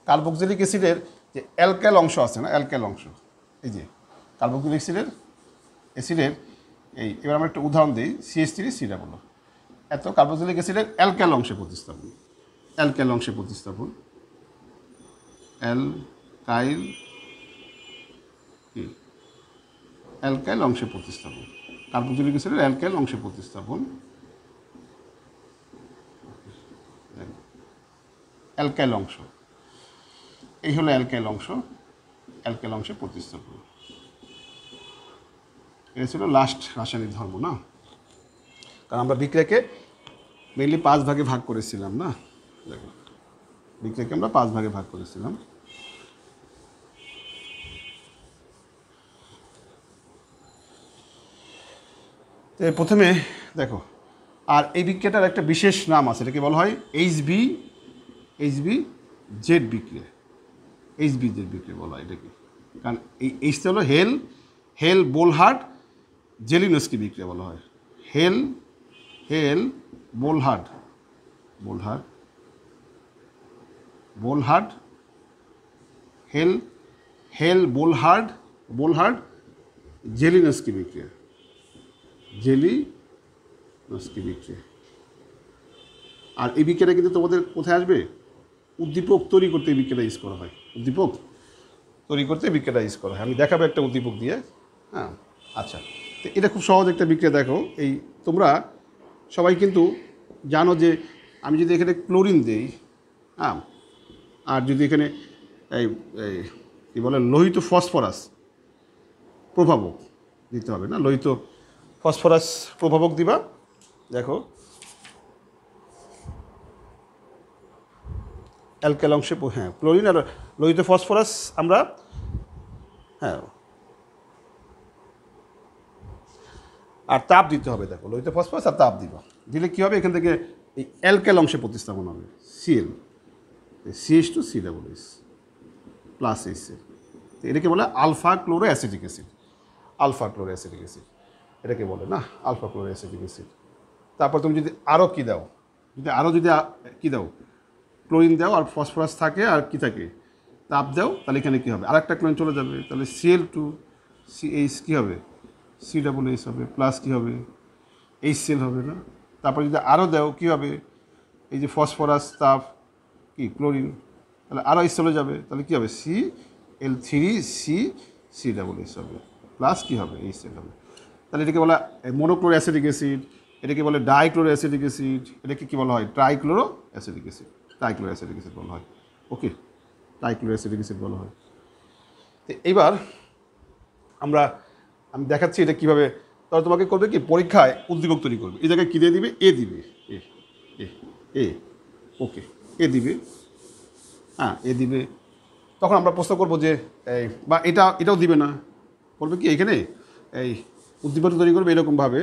কার্বক্সিলিক অ্যাসিডের যে অ্যালকাইল অংশ আছে না, অ্যালকাইল অংশ, এই যে কার্বক্সিলিক অ্যাসিডের এই, এবার আমরা একটা উদাহরণ দিই, CH3 সি ডাবল, এত কার্বক্সিলিক অ্যাসিডের অ্যালকাইল অংশে প্রতিস্থাপন, অ্যালকাইল অংশে প্রতিস্থাপন, অ্যালকাইল অংশে প্রতিস্থাপন, কার্বক্সিলিক অ্যাসিডের অ্যালকাইল অংশে প্রতিস্থাপন, অ্যালকাইল অংশ, এই হলো অ্যালকাইল অংশ, অ্যালকাইল অংশে প্রতিস্থাপন। এটা ছিল লাস্ট রাসায়নিক ধর্ম না, কারণ আমরা বিক্রিয়াকে মেইনলি 5 ভাগে ভাগ করেছিলাম না, দেখো বিক্রিয়াকে আমরা 5 ভাগে ভাগ করেছিলাম। তো প্রথমে দেখো, আর এই বিক্রিয়াটার একটা বিশেষ নাম আছে, এটাকে বলা হয় HB জেড বিক্রিয়া, HB জেড বিক্রিয়া বলা হয় এটাকে, কারণ এই এইচটা হলো হেল বোলহার্ড জেলিনস্কি বিক্রিয়া বলা হয়, হেল বোলহার্ড জেলিনস্কি বিক্রিয়া, আর এই বিক্রিয়াটা কিন্তু তোমাদের কোথায় আসবে, উদ্দীপক তৈরি করতে এই বিক্রিয়াটা ইউজ করা হয়, উদ্দীপক তৈরি করতে বিক্রিয়াটা ইউজ করা হয়। আমি দেখাবো একটা উদ্দীপক দিয়ে, হ্যাঁ। আচ্ছা, তো এটা খুব সহজ একটা বিক্রিয়া। দেখো এই তোমরা সবাই কিন্তু জানো যে আমি যদি এখানে ক্লোরিন দিই, হ্যাঁ, আর যদি এখানে এই কী বলে লোহিত ফসফরাস প্রভাবক দিতে হবে না, লোহিত ফসফরাস প্রভাবক দিবা, দেখো অ্যালকাইল অংশে, হ্যাঁ ক্লোরিন আর লোহিত ফসফরাস আমরা, হ্যাঁ, আর তাপ দিতে হবে, দেখো লোহিত ফসফরাস আর তাপ দিবা, দিলে কী হবে, এখান থেকে এই অ্যালকাইল অংশে প্রতিস্থাপন হবে, CL, CH two C double H plus HL. এটাকে বলে alpha chloro acetic acid, alpha chloro acetic acid এটাকে বলে না, আলফা ক্লোরো অ্যাসিটিক অ্যাসিড। তারপর তুমি যদি আরও কী দাও, যদি কী দাও, ক্লোরিন দাও আর ফসফরাস থাকে আর কি থাকে, তাপ দাও, তাহলে এখানে কী হবে, আরেকটা ক্লোরিন চলে যাবে, তাহলে সিএল টু সিএইচ কী হবে, সি ডাবল এইচ হবে, প্লাস কী হবে, এইচসিএল হবে না। তারপর যদি আরও দাও কী হবে, এই যে ফসফরাস তাপ কি ক্লোরিন, তাহলে আরও এইচ চলে যাবে, তাহলে কী হবে, C L three C C double H হবে, প্লাস কী হবে, এইচসিএল হবে। তাহলে এটাকে বলা মনোক্লোরো অ্যাসিটিক অ্যাসিড, এটাকে বলে ডাইক্লোরো অ্যাসিটিক অ্যাসিড, এটাকে কী বলা হয়, trichloro acetic acid, trichloro acetic acid বলা হয়। ওকে, ট্রাইক্লোরো অ্যাসিটিক অ্যাসিড বলা হয়। তো এইবার আমি দেখাচ্ছি এটা কীভাবে, তাহলে তোমাকে করবে কি, পরীক্ষায় উদ্দীপক তৈরি করবে, এই জায়গায় কী দিয়ে দিবে, এ দিবে, এ এ এ ওকে, এ দিবে, হ্যাঁ এ দিবে। তখন আমরা প্রশ্ন করবো যে এই বা এটাও দিবে না, করবে কি এখানে এই উদ্দীপক তৈরি করবে এরকমভাবে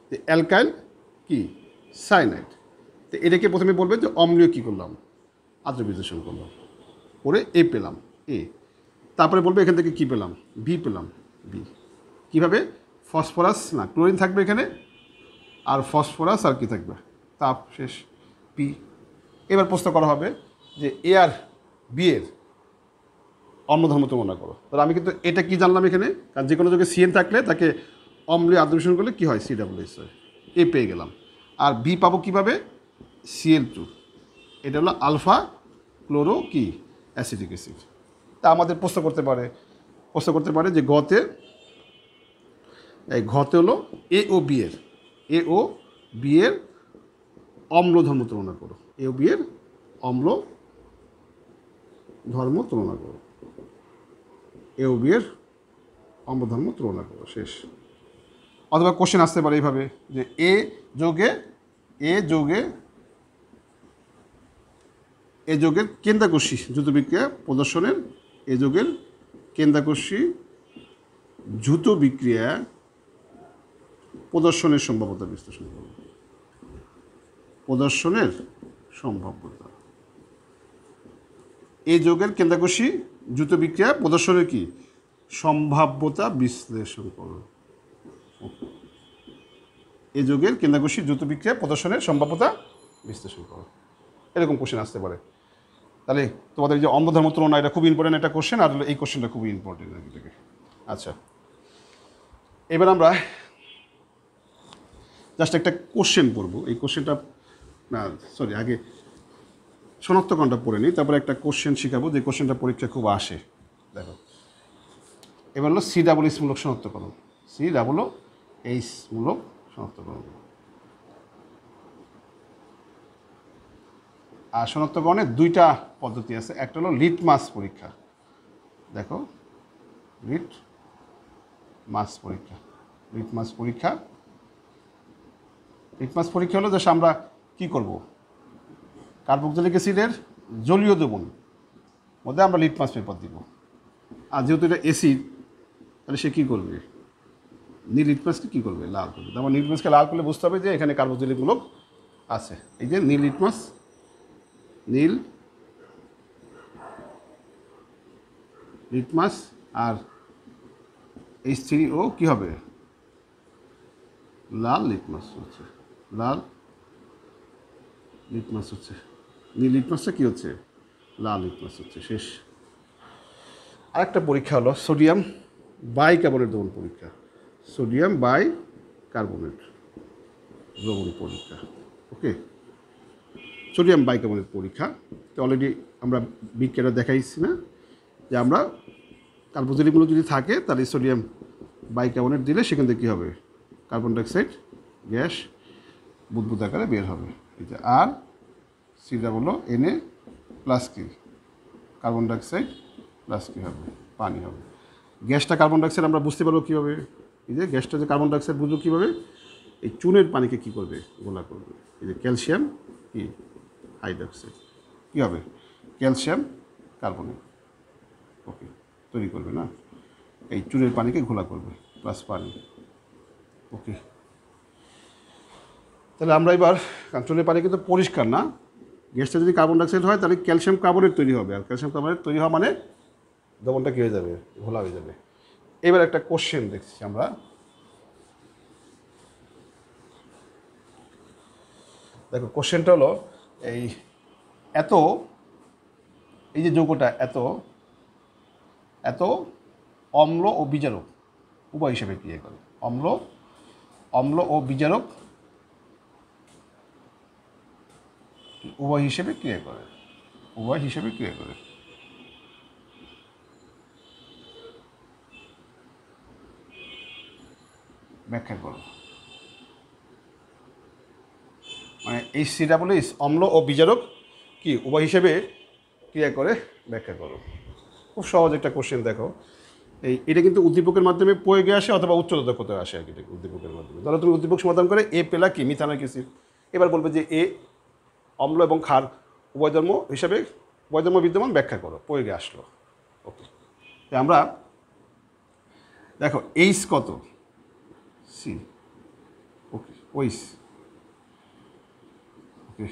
যে অ্যালকাইল কি সায়ানাইড। তো এটাকে প্রথমে বলবে যে অম্লীয় কী করলাম, আদ্র বিশ্লেষণ করলাম, করে এ পেলাম এ, তারপরে বলবে এখান থেকে কী পেলাম, বি পেলাম বি। কীভাবে, ফসফরাস না ক্লোরিন থাকবে এখানে, আর ফসফরাস আর কি থাকবে, তাপ শেষ পি। এবার প্রশ্ন করা হবে যে এ আর বি এর অম্লধর্ম তুলনা করো। তাহলে আমি কিন্তু এটা কি জানলাম এখানে, কারণ যে কোনো জায়গায় সিএন থাকলে তাকে অম্লীয় আদ্র বিশ্লেষণ করলে কী হয়, সি ডাবল এইচ হয়, এ পেয়ে গেলাম। আর বি পাবো কীভাবে, সিএল টু, এটা হলো আলফা ক্লোরো কি অ্যাসিটিক অ্যাসিড। তা আমাদের প্রশ্ন করতে পারে যে ঘতে হলো এ ও বি এর অম্ল ধর্ম তুলনা করো, এ ও বি এর অম্ল ধর্ম তুলনা করো, এ ও বি এর অম্ল ধর্ম তুলনা করো, শেষ। অথবা কোশ্চেন আসতে পারে এইভাবে যে এ যোগের কেন্দ্রাকর্ষী দ্রুত বিক্রিয়া প্রদর্শনের, এ যোগের কেন্দ্রাকর্ষী দ্রুত বিক্রিয়া প্রদর্শনের সম্ভাব্যতা বিশ্লেষণ করব, প্রদর্শনের সম্ভাব্যতা, এই যোগের কেন্দ্রাকর্ষী দ্রুত বিক্রিয়া প্রদর্শনের কি সম্ভাব্যতা বিশ্লেষণ করব, এই যোগের কেন্দ্রাকর্ষী দ্রুত বিক্রিয়া প্রদর্শনের সম্ভাব্যতা বিশ্লেষণ করো। এরকম কোশ্চেন আসতে পারে। তাহলে তোমাদের যে অম্লধর্ম তুলনা, এটা খুব ইম্পর্টেন্ট একটা কোশ্চেন, আর এই কোশ্চেনটা খুবই ইম্পর্টেন্ট এটাকে। আচ্ছা, এবার আমরা জাস্ট একটা কোশ্চেন পড়ব, এই কোশ্চেনটা আগে শনাক্তকরণটা পড়ে নিই, তারপরে একটা কোশ্চেন শিখাবো যে কোশ্চেনটা পরীক্ষা খুব আসে। দেখো, এবার হলো সি ডাবল এইচ মূলক শনাক্তকরণ, সি ডাবল এইচ মূলক শনাক্তকরণ। আর শনাক্তকরণের দুইটা পদ্ধতি আছে, একটা হলো লিটমাস পরীক্ষা, দেখো লিটমাস পরীক্ষা হলো যে আমরা কি করব, কার্বক্সিলিক অ্যাসিডের জলীয় দ্রবণ মধ্যে আমরা লিটমাস পেপার দিব, আর যেহেতু এটা অ্যাসিড তাহলে সে কী করবে, নীল লিটমাসকে কী করবে, লাল করবে। তারপর নীল লিটমাসকে লাল করলে বুঝতে হবে যে এখানে কার্বক্সিলিক মূলক আছে। এই যে নীল লিটমাস আর H3O কী হবে, লাল লিটমাস হচ্ছে, নীল লিটমাসটা কী হচ্ছে, লাল লিটমাস হচ্ছে, শেষ। আরেকটা পরীক্ষা হলো সোডিয়াম বাইকার্বনেট দ্রবণ পরীক্ষা, সোডিয়াম বাইকার্বনেট দ্রবণ পরীক্ষা। ওকে, সোডিয়াম বাইকার্বনেট পরীক্ষা তো অলরেডি আমরা বিক্রিয়াটা দেখাইছি না, যে আমরা কার্বক্সিলিক মূলক যদি থাকে তাহলে সোডিয়াম বাইকার্বনেট দিলে সেখান থেকে কী হবে, কার্বন ডাইঅক্সাইড গ্যাস বুদবুদ আকারে বের হবে। এই যে আর সিটা হলো Na প্লাস কি কার্বন ডাইঅক্সাইড প্লাস কী হবে, পানি হবে। গ্যাসটা কার্বন ডাইঅক্সাইড আমরা বুঝতে পারবো কীভাবে, এই যে গ্যাসটা যে কার্বন ডাইঅক্সাইড বুঝবো কীভাবে, এই চুনের পানিকে কী করবে, গোলা করবে। এই যে ক্যালসিয়াম কি হাইড্রক্সাইড কী হবে, ক্যালসিয়াম কার্বনেট ওকে তৈরি করবে না, এই চুনের পানিকে ঘোলা করবে প্লাস পানি। ওকে, তাহলে আমরা এবার চুলের পানি কিন্তু পরিষ্কার না, গ্যাসটা যদি কার্বন ডাইঅক্সাইড হয় তাহলে ক্যালসিয়াম কার্বনেট তৈরি হবে, আর ক্যালসিয়াম কার্বনেট তৈরি হওয়া মানে দ্রবণটা কী হয়ে যাবে, ঘোলা হয়ে যাবে। এবার একটা কোশ্চেন দেখছি আমরা, দেখো কোশ্চেনটা হলো এই এত, এই যে যৌগটা এত এত অম্ল ও বিজারক উভয় হিসেবে ক্রিয়া করে, অম্ল ও বিজারক উভয় হিসেবে ক্রিয়া করে, উভয় হিসেবে ক্রিয়া করে। ব্যাখ্যা করো, মানে এই COOH অম্ল ও বিজারক কি উভয় হিসেবে ক্রিয়া করে, ব্যাখ্যা করো। খুব সহজ একটা কোশ্চেন। দেখো এটা কিন্তু উদ্দীপকের মাধ্যমে প্রয়োগে আসে অথবা উচ্চ দক্ষতায় আসে আর কি, উদ্দীপকের মাধ্যমে। ধরো তুমি উদ্দীপক সমাধান করে এ পেলা কি মিথানয়িক অ্যাসিড, এবার বলবে যে এ অম্ল এবং ক্ষার উভয় ধর্ম হিসাবে উভয় ধর্ম বিদ্যমান, ব্যাখ্যা করো, প্রয়োগে আসলো। ওকে, আমরা দেখো এইচ কত, সি, ওকে ওইস, ওকে।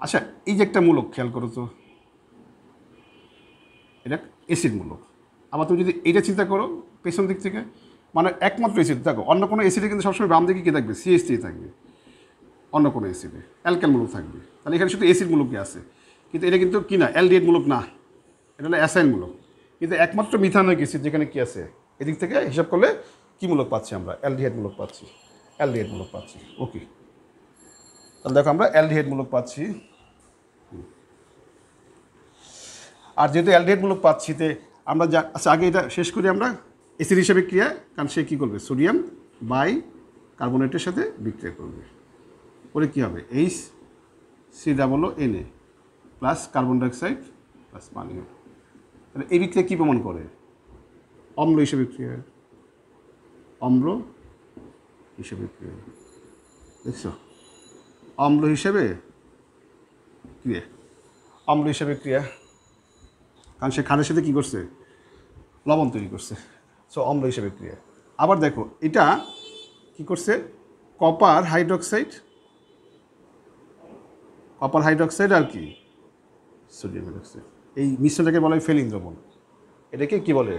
আচ্ছা এই যে একটা মূলক খেয়াল করো তো, এটা অ্যাসিড মূলক। আবার তুমি যদি এইটা চিন্তা করো পেছন দিক থেকে, মানে একমাত্র অ্যাসিড, দেখো অন্য কোনো অ্যাসিডে কিন্তু সবসময় বাম দিকে কী থাকবে, CH3 থাকবে, অন্য কোনো অ্যাসিডে অ্যালকাইল মূলক থাকবে। তাহলে এখানে শুধু অ্যাসিড মূলকই আছে, কিন্তু এটা কিন্তু কি না, অ্যালডিহাইড মূলক না, এটা হলো অ্যাসাইন মূলক। কিন্তু একমাত্র মিথানয়িক অ্যাসিড যেখানে কি আছে, এদিক থেকে হিসাব করলে কী মূলক পাচ্ছি আমরা, অ্যালডিহাইড মূলক পাচ্ছি, অ্যালডিহাইড মূলক পাচ্ছি। ওকে, তাহলে দেখো আমরা অ্যালডিহাইড মূলক পাচ্ছি। আর যেহেতু অ্যালডিহাইড মূলক পাচ্ছি, তে আমরা যা, আচ্ছা আগে এটা শেষ করি আমরা, অ্যাসিড হিসেবে ক্রিয়া, কারণ সে কী করবে, সোডিয়াম বাই কার্বনেটের সাথে বিক্রিয়া করবে, করে কী হবে, HCOONA plus carbon dioxide plus পানি হবে। তাহলে এই বিক্রিয়া কী প্রমাণ করে, অম্ল হিসেবে ক্রিয়া, অম্ল হিসেবে ক্রিয়া, দেখছো, অম্ল হিসেবে ক্রিয়া, অম্ল হিসেবে ক্রিয়া, কারণ সে ক্ষারের সাথে কী করছে, লবণ তৈরি করছে, সো অম্ল হিসেবে ক্রিয়া। আবার দেখো এটা কি করছে, কপার হাইড্রক্সাইড আর কি সোডিয়াম হাইড্রক্সাইড, এই মিশ্রণটাকে বলা হয় ফেলিং দ্রবণ। এটাকে কি বলে,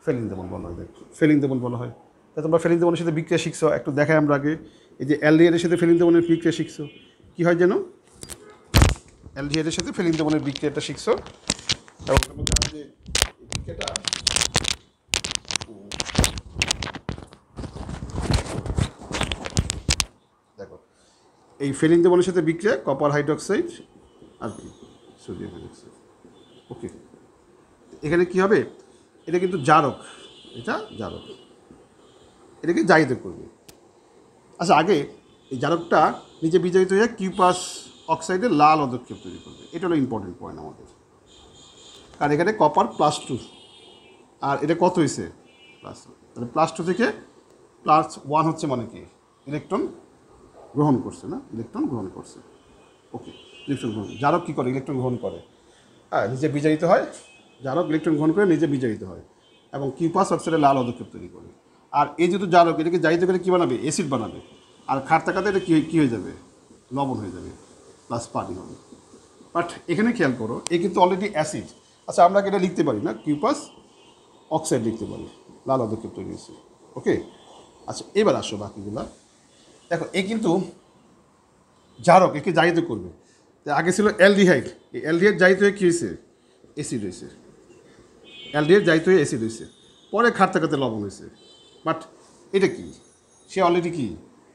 ফেলিং দ্রবণ বলা হয়, ফেলিং দ্রবণ বলা হয়। তা তোমরা ফেলিং দ্রবণের সাথে বিক্রিয়া শিখছো, একটু দেখাই আমরা আগে। এই যে অ্যালডিহাইডের সাথে ফেলিং দ্রবণের বিক্রিয়া শিখছো, কী হয় যেন, অ্যালডিহাইডের সাথে ফেলিং দ্রবণের বিক্রিয়াটা শিখছো, এবং যে বিক্রিয়াটা দেখো, এই ফেলিং দ্রবণের সাথে বিক্রিয়া কপার হাইড্রক্সাইড আর কি সোডিয়াম হাইড্রক্সাইড। ওকে, এখানে কি হবে, এটা কিন্তু জারক, এটা জারক, এটাকে জারিত করবে। আচ্ছা আগে এই জারকটা নিচে বিজারিত হয়ে কিউপাস অক্সাইডের লাল অদক্ষেপ তৈরি করবে, এটা হলো ইম্পর্টেন্ট পয়েন্ট আমাদের। কারণ এখানে কপার +2, আর এটা কত হয়েছে, +1, তাহলে +2 থেকে +1 হচ্ছে মানে কি, ইলেকট্রন গ্রহণ করছে না, ইলেকট্রন গ্রহণ করছে। ওকে, ইলেকট্রন গ্রহণ, জারক কী করে, ইলেকট্রন গ্রহণ করে, হ্যাঁ নিজে বিজারিত হয়, জারক ইলেকট্রন গ্রহণ করে নিজে বিজারিত হয় এবং কিউপাস অক্সাইডের লাল অদক্ষেপ তৈরি করে। আর এই যেহেতু জারক, এটাকে জারিত করে কী বানাবে, অ্যাসিড বানাবে, আর খাট থাকাতে এটা কী হয়ে যাবে, লবণ হয়ে যাবে, প্লাস পানি হবে। বাট এখানে খেয়াল করো, এ কিন্তু অলরেডি অ্যাসিড। আচ্ছা আমরা এটা লিখতে পারি না, কিউপাস অক্সাইড লিখতে পারি, লাল অদক্ষেপ তৈরি হয়েছে। ওকে, আচ্ছা এবার আসো বাকিগুলা। দেখো এ কিন্তু জারক, একে জারিত করবে। আগে ছিল অ্যালডিহাইড, এই অ্যালডিহাইড জারিত হয়ে কী হয়েছে, অ্যাসিড হয়েছে, অ্যালডিহাইড জারিত হয়ে অ্যাসিড হয়েছে, পরে খাট থাকাতে লবণ হয়েছে। বাট এটা কি, সে অলরেডি কি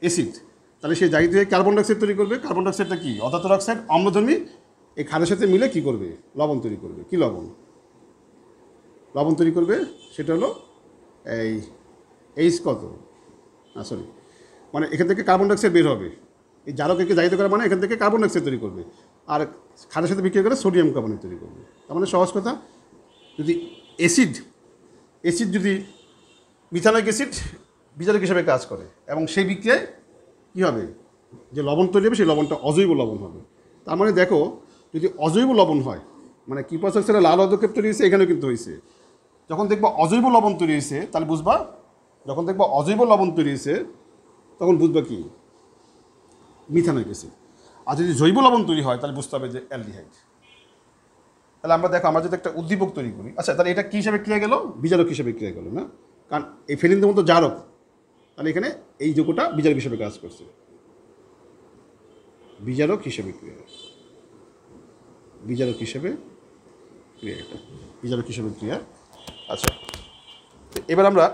অ্যাসিড, তাহলে সে জারিত হয়ে কার্বন ডাইঅক্সাইড তৈরি করবে। কার্বন ডাইঅক্সাইডটা কি, অধাতু অক্সাইড, অম্লধর্মী, এই ক্ষারের সাথে মিলে কি করবে, লবণ তৈরি করবে। কি লবণ, লবণ তৈরি করবে, সেটা হলো এই এইচ কত, সরি, মানে এখান থেকে কার্বন ডাইঅক্সাইড বের হবে। এই জারক একে জারিত করা মানে এখান থেকে কার্বন ডাইঅক্সাইড তৈরি করবে, আর ক্ষারের সাথে বিক্রিয়া করে সোডিয়াম কার্বনেট তৈরি করবে। তার মানে সহজ কথা, যদি অ্যাসিড যদি মিথানয়িক অ্যাসিড বিজারক হিসাবে কাজ করে এবং সেই বিক্রিয়ায় কী হবে, যে লবণ তৈরি হবে সেই লবণটা অজৈব লবণ হবে। তার মানে দেখো, যদি অজৈব লবণ হয়, মানে কিউপাস অক্সাইডের লাল অদক্ষেপ তৈরি হয়েছে, এখানেও কিন্তু হয়েছে। যখন দেখবা অজৈব লবণ তৈরি হয়েছে, তাহলে বুঝবা, যখন দেখবা অজৈব লবণ তৈরি হয়েছে তখন বুঝবা কি, মিথানোইক অ্যাসিড। আর যদি জৈব লবণ তৈরি হয় তাহলে বুঝতে হবে যে অ্যালডিহাইড। তাহলে আমরা দেখো আমরা যদি একটা উদ্দীপক তৈরি করি, আচ্ছা তাহলে এটা কী হিসাবে ক্রিয়া গেল? বিজারক হিসাবে ক্রিয়া গেল না, কারণ এই ফেলিনদের মতো জারক, তাহলে এখানে এই যৌগটা বিজারক হিসেবে কাজ করছে, বিজারক হিসেবে ক্রিয়া, বিজারক হিসেবে ক্রিয়া, এটা বিজারক হিসেবে ক্রিয়া। আচ্ছা এবার আমরা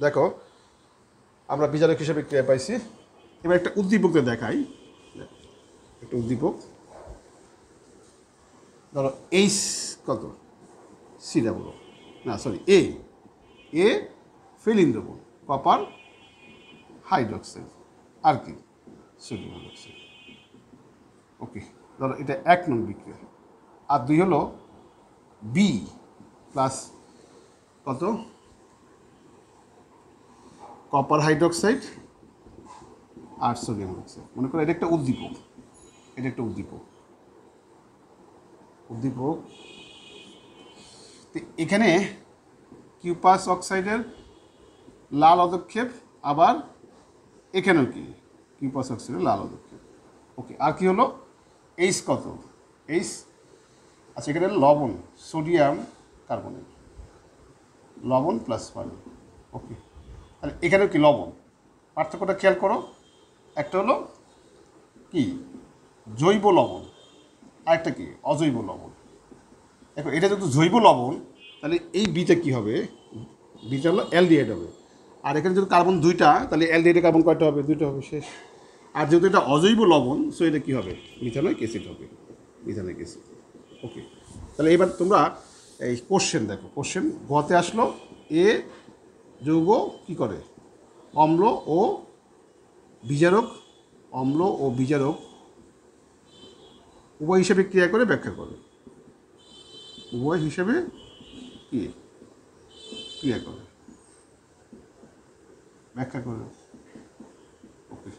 দেখো আমরা বিজারক হিসেবে ক্রিয়া পাইছি। এবার একটা উদ্দীপককে দেখাই, একটা উদ্দীপক ধরো এইচ কত সি ডাবল না সরি এ ফেলিন দেবো কপার হাইড্রোক্সাইড আর কি সোডিয়াম হাইড্রোক্সাইড। ওকে, ধরো এটা 1 নং বিক্রিয়া। আর 2 হলো বি প্লাস কত কপার হাইড্রোক্সাইড আর সোডিয়াম হাইড্রোক্সাইড। মনে করো এটা একটা উদ্দীপক, এটা একটা উদ্দীপক, উদ্দীপক এখানে কিউপাস অক্সাইডের লাল পদক্ষেপ, আবার এখানেও কি কিউপাস অক্সাইডের লাল পদক্ষেপ। ওকে, আর কি হলো এইচ কত এইচ, আচ্ছা এখানে লবণ সোডিয়াম কার্বনেট, লবণ প্লাস পানি। ওকে, তাহলে এখানেও কি লবণ, পার্থক্যটা খেয়াল করো, একটা হলো কি জৈব লবণ আর একটা কি অজৈব লবণ। দেখো এটা যেহেতু জৈব লবণ তাহলে এই বিটা কী হবে, বিটা হলো অ্যালডিহাইড হবে। আর এখানে যদি কার্বন 2টা তাহলে অ্যালডিহাইডে কার্বন কয়টা হবে, 2টা হবে, শেষ। আর যেহেতু এটা অজৈব লবণ সো এটা কী হবে, মিথানোইক অ্যাসিড হবে, মিথানোইক অ্যাসিড। ওকে, তাহলে এবার তোমরা এই কোশ্চেন দেখো, কোশ্চেন গতে আসলো এ যৌগ কী করে অম্ল ও বিজারক, অম্ল ও বিজারক উভয় হিসেবে ক্রিয়া করে ব্যাখ্যা করে, উভয় হিসেবে কি ক্রিয়া করে ব্যাখ্যা করে। ওকে,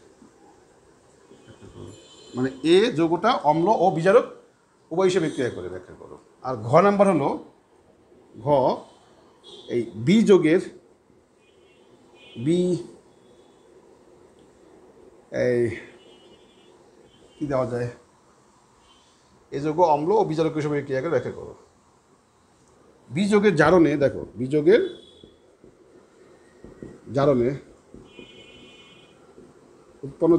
মানে এ যৌগটা অম্ল ও বিজারক উভয় হিসেবে ক্রিয়া করে ব্যাখ্যা করো। আর ঘ নাম্বার হলো ঘ এই বি যৌগের বি এই কী দেওয়া যায়, এই যৌগ অম্ল ও বিজারক হিসেবে ক্রিয়া করে ব্যাখ্যা করো। বিযোগের জারণে দেখো, বিযোগের জারণে উৎপন্ন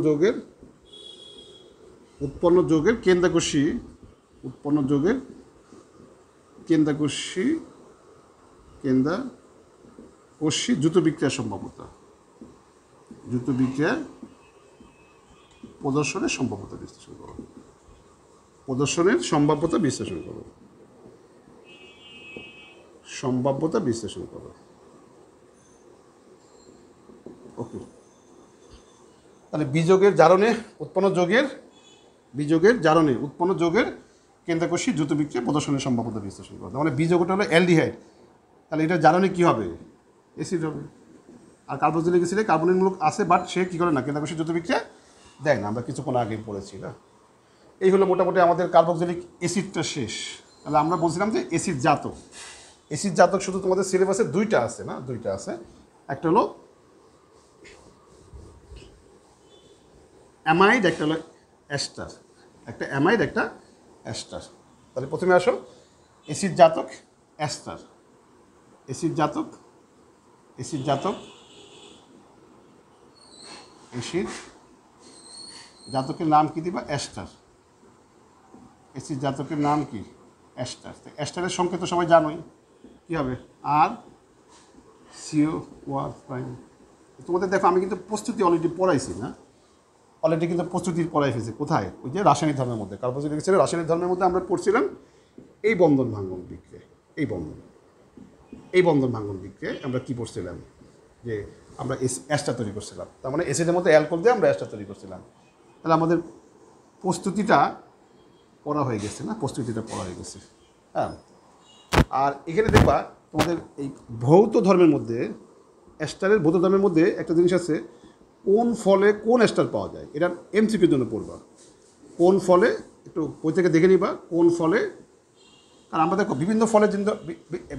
যৌগের কেন্দ্রাকর্ষী, উৎপন্ন যৌগের কেন্দ্রাকর্ষী দ্রুত বিক্রিয়ার সম্ভাব্যতা, দ্রুত বিক্রিয়া প্রদর্শনের সম্ভাব্যতা বিশ্লেষণ করো, প্রদর্শনের সম্ভাব্যতা বিশ্লেষণ করো, সম্ভাব্যতা বিশ্লেষণ করো। ওকে, তাহলে বিযোগের জারণে উৎপন্ন যৌগের কেন্দ্রাকর্ষী দ্রুত বিক্রিয়া প্রদর্শনের সম্ভাব্যতা বিশ্লেষণ করো। মানে বিযোগটা হলো অ্যালডিহাইড, তাহলে এটা জারণে কী হবে, অ্যাসিড হবে। আর কার্বক্সিলিক অ্যাসিডে কার্বনের মূলক আছে বাট সে কী করে না, কেন্দ্রাকর্ষী দ্রুত বিক্রিয়া দেয় না, আমরা কিছুক্ষণ আগে পড়েছি না। এই হলো মোটামুটি আমাদের কার্বক্সিলিক অ্যাসিডটা শেষ। তাহলে আমরা বলছিলাম যে অ্যাসিড জাতক শুধু তোমাদের সিলেবাসে 2টা আছে না, 2টা আছে, একটা হলো অ্যামাইড, একটা হলো অ্যাস্টার, একটা অ্যামাইড একটা অ্যাস্টার। তাহলে প্রথমে আসো অ্যাসিড জাতক অ্যাস্টার, অ্যাসিড জাতক অ্যাসিড জাতকের নাম কি দিবা, অ্যাস্টার। অ্যাসিড জাতকের নাম কি, অ্যাস্টার। অ্যাস্টারের সংকেত তো সবাই জানোই, কী হবে আর CO1'। তোমাদের দেখো আমি কিন্তু প্রস্তুতি অলরেডি পড়াইছি না, অলরেডি কিন্তু প্রস্তুতি পড়াই ফেলছি। কোথায়, ওই যে রাসায়নিক ধর্মের মধ্যে, কার্বক্সিলিক অ্যাসিডের রাসায়নিক ধর্মের মধ্যে আমরা পড়ছিলাম এই বন্ধন ভাঙ্গন বিক্রিয়া, এই বন্ধন ভাঙ্গন বিক্রিয়ায় আমরা কী পড়ছিলাম, যে আমরা অ্যাস্টার তৈরি করছিলাম, তার মানে অ্যাসিডের মধ্যে অ্যালকোহল দিয়ে আমরা অ্যাস্টার তৈরি করছিলাম। তাহলে আমাদের প্রস্তুতিটা পড়া হয়ে গেছে না, প্রস্তুতিটা পড়া হয়ে গেছে। হ্যাঁ, আর এখানে দেখবা তোমাদের এই ভৌত ধর্মের মধ্যে, অ্যাস্টারের ভৌত ধর্মের মধ্যে একটা জিনিস আছে, কোন ফলে কোন অ্যাস্টার পাওয়া যায়, এটা এমসিকিউর জন্য পড়বা। কোন ফলে একটু বই থেকে দেখে নিবা, কোন ফলে, কারণ আমরা দেখো বিভিন্ন ফলের জন্য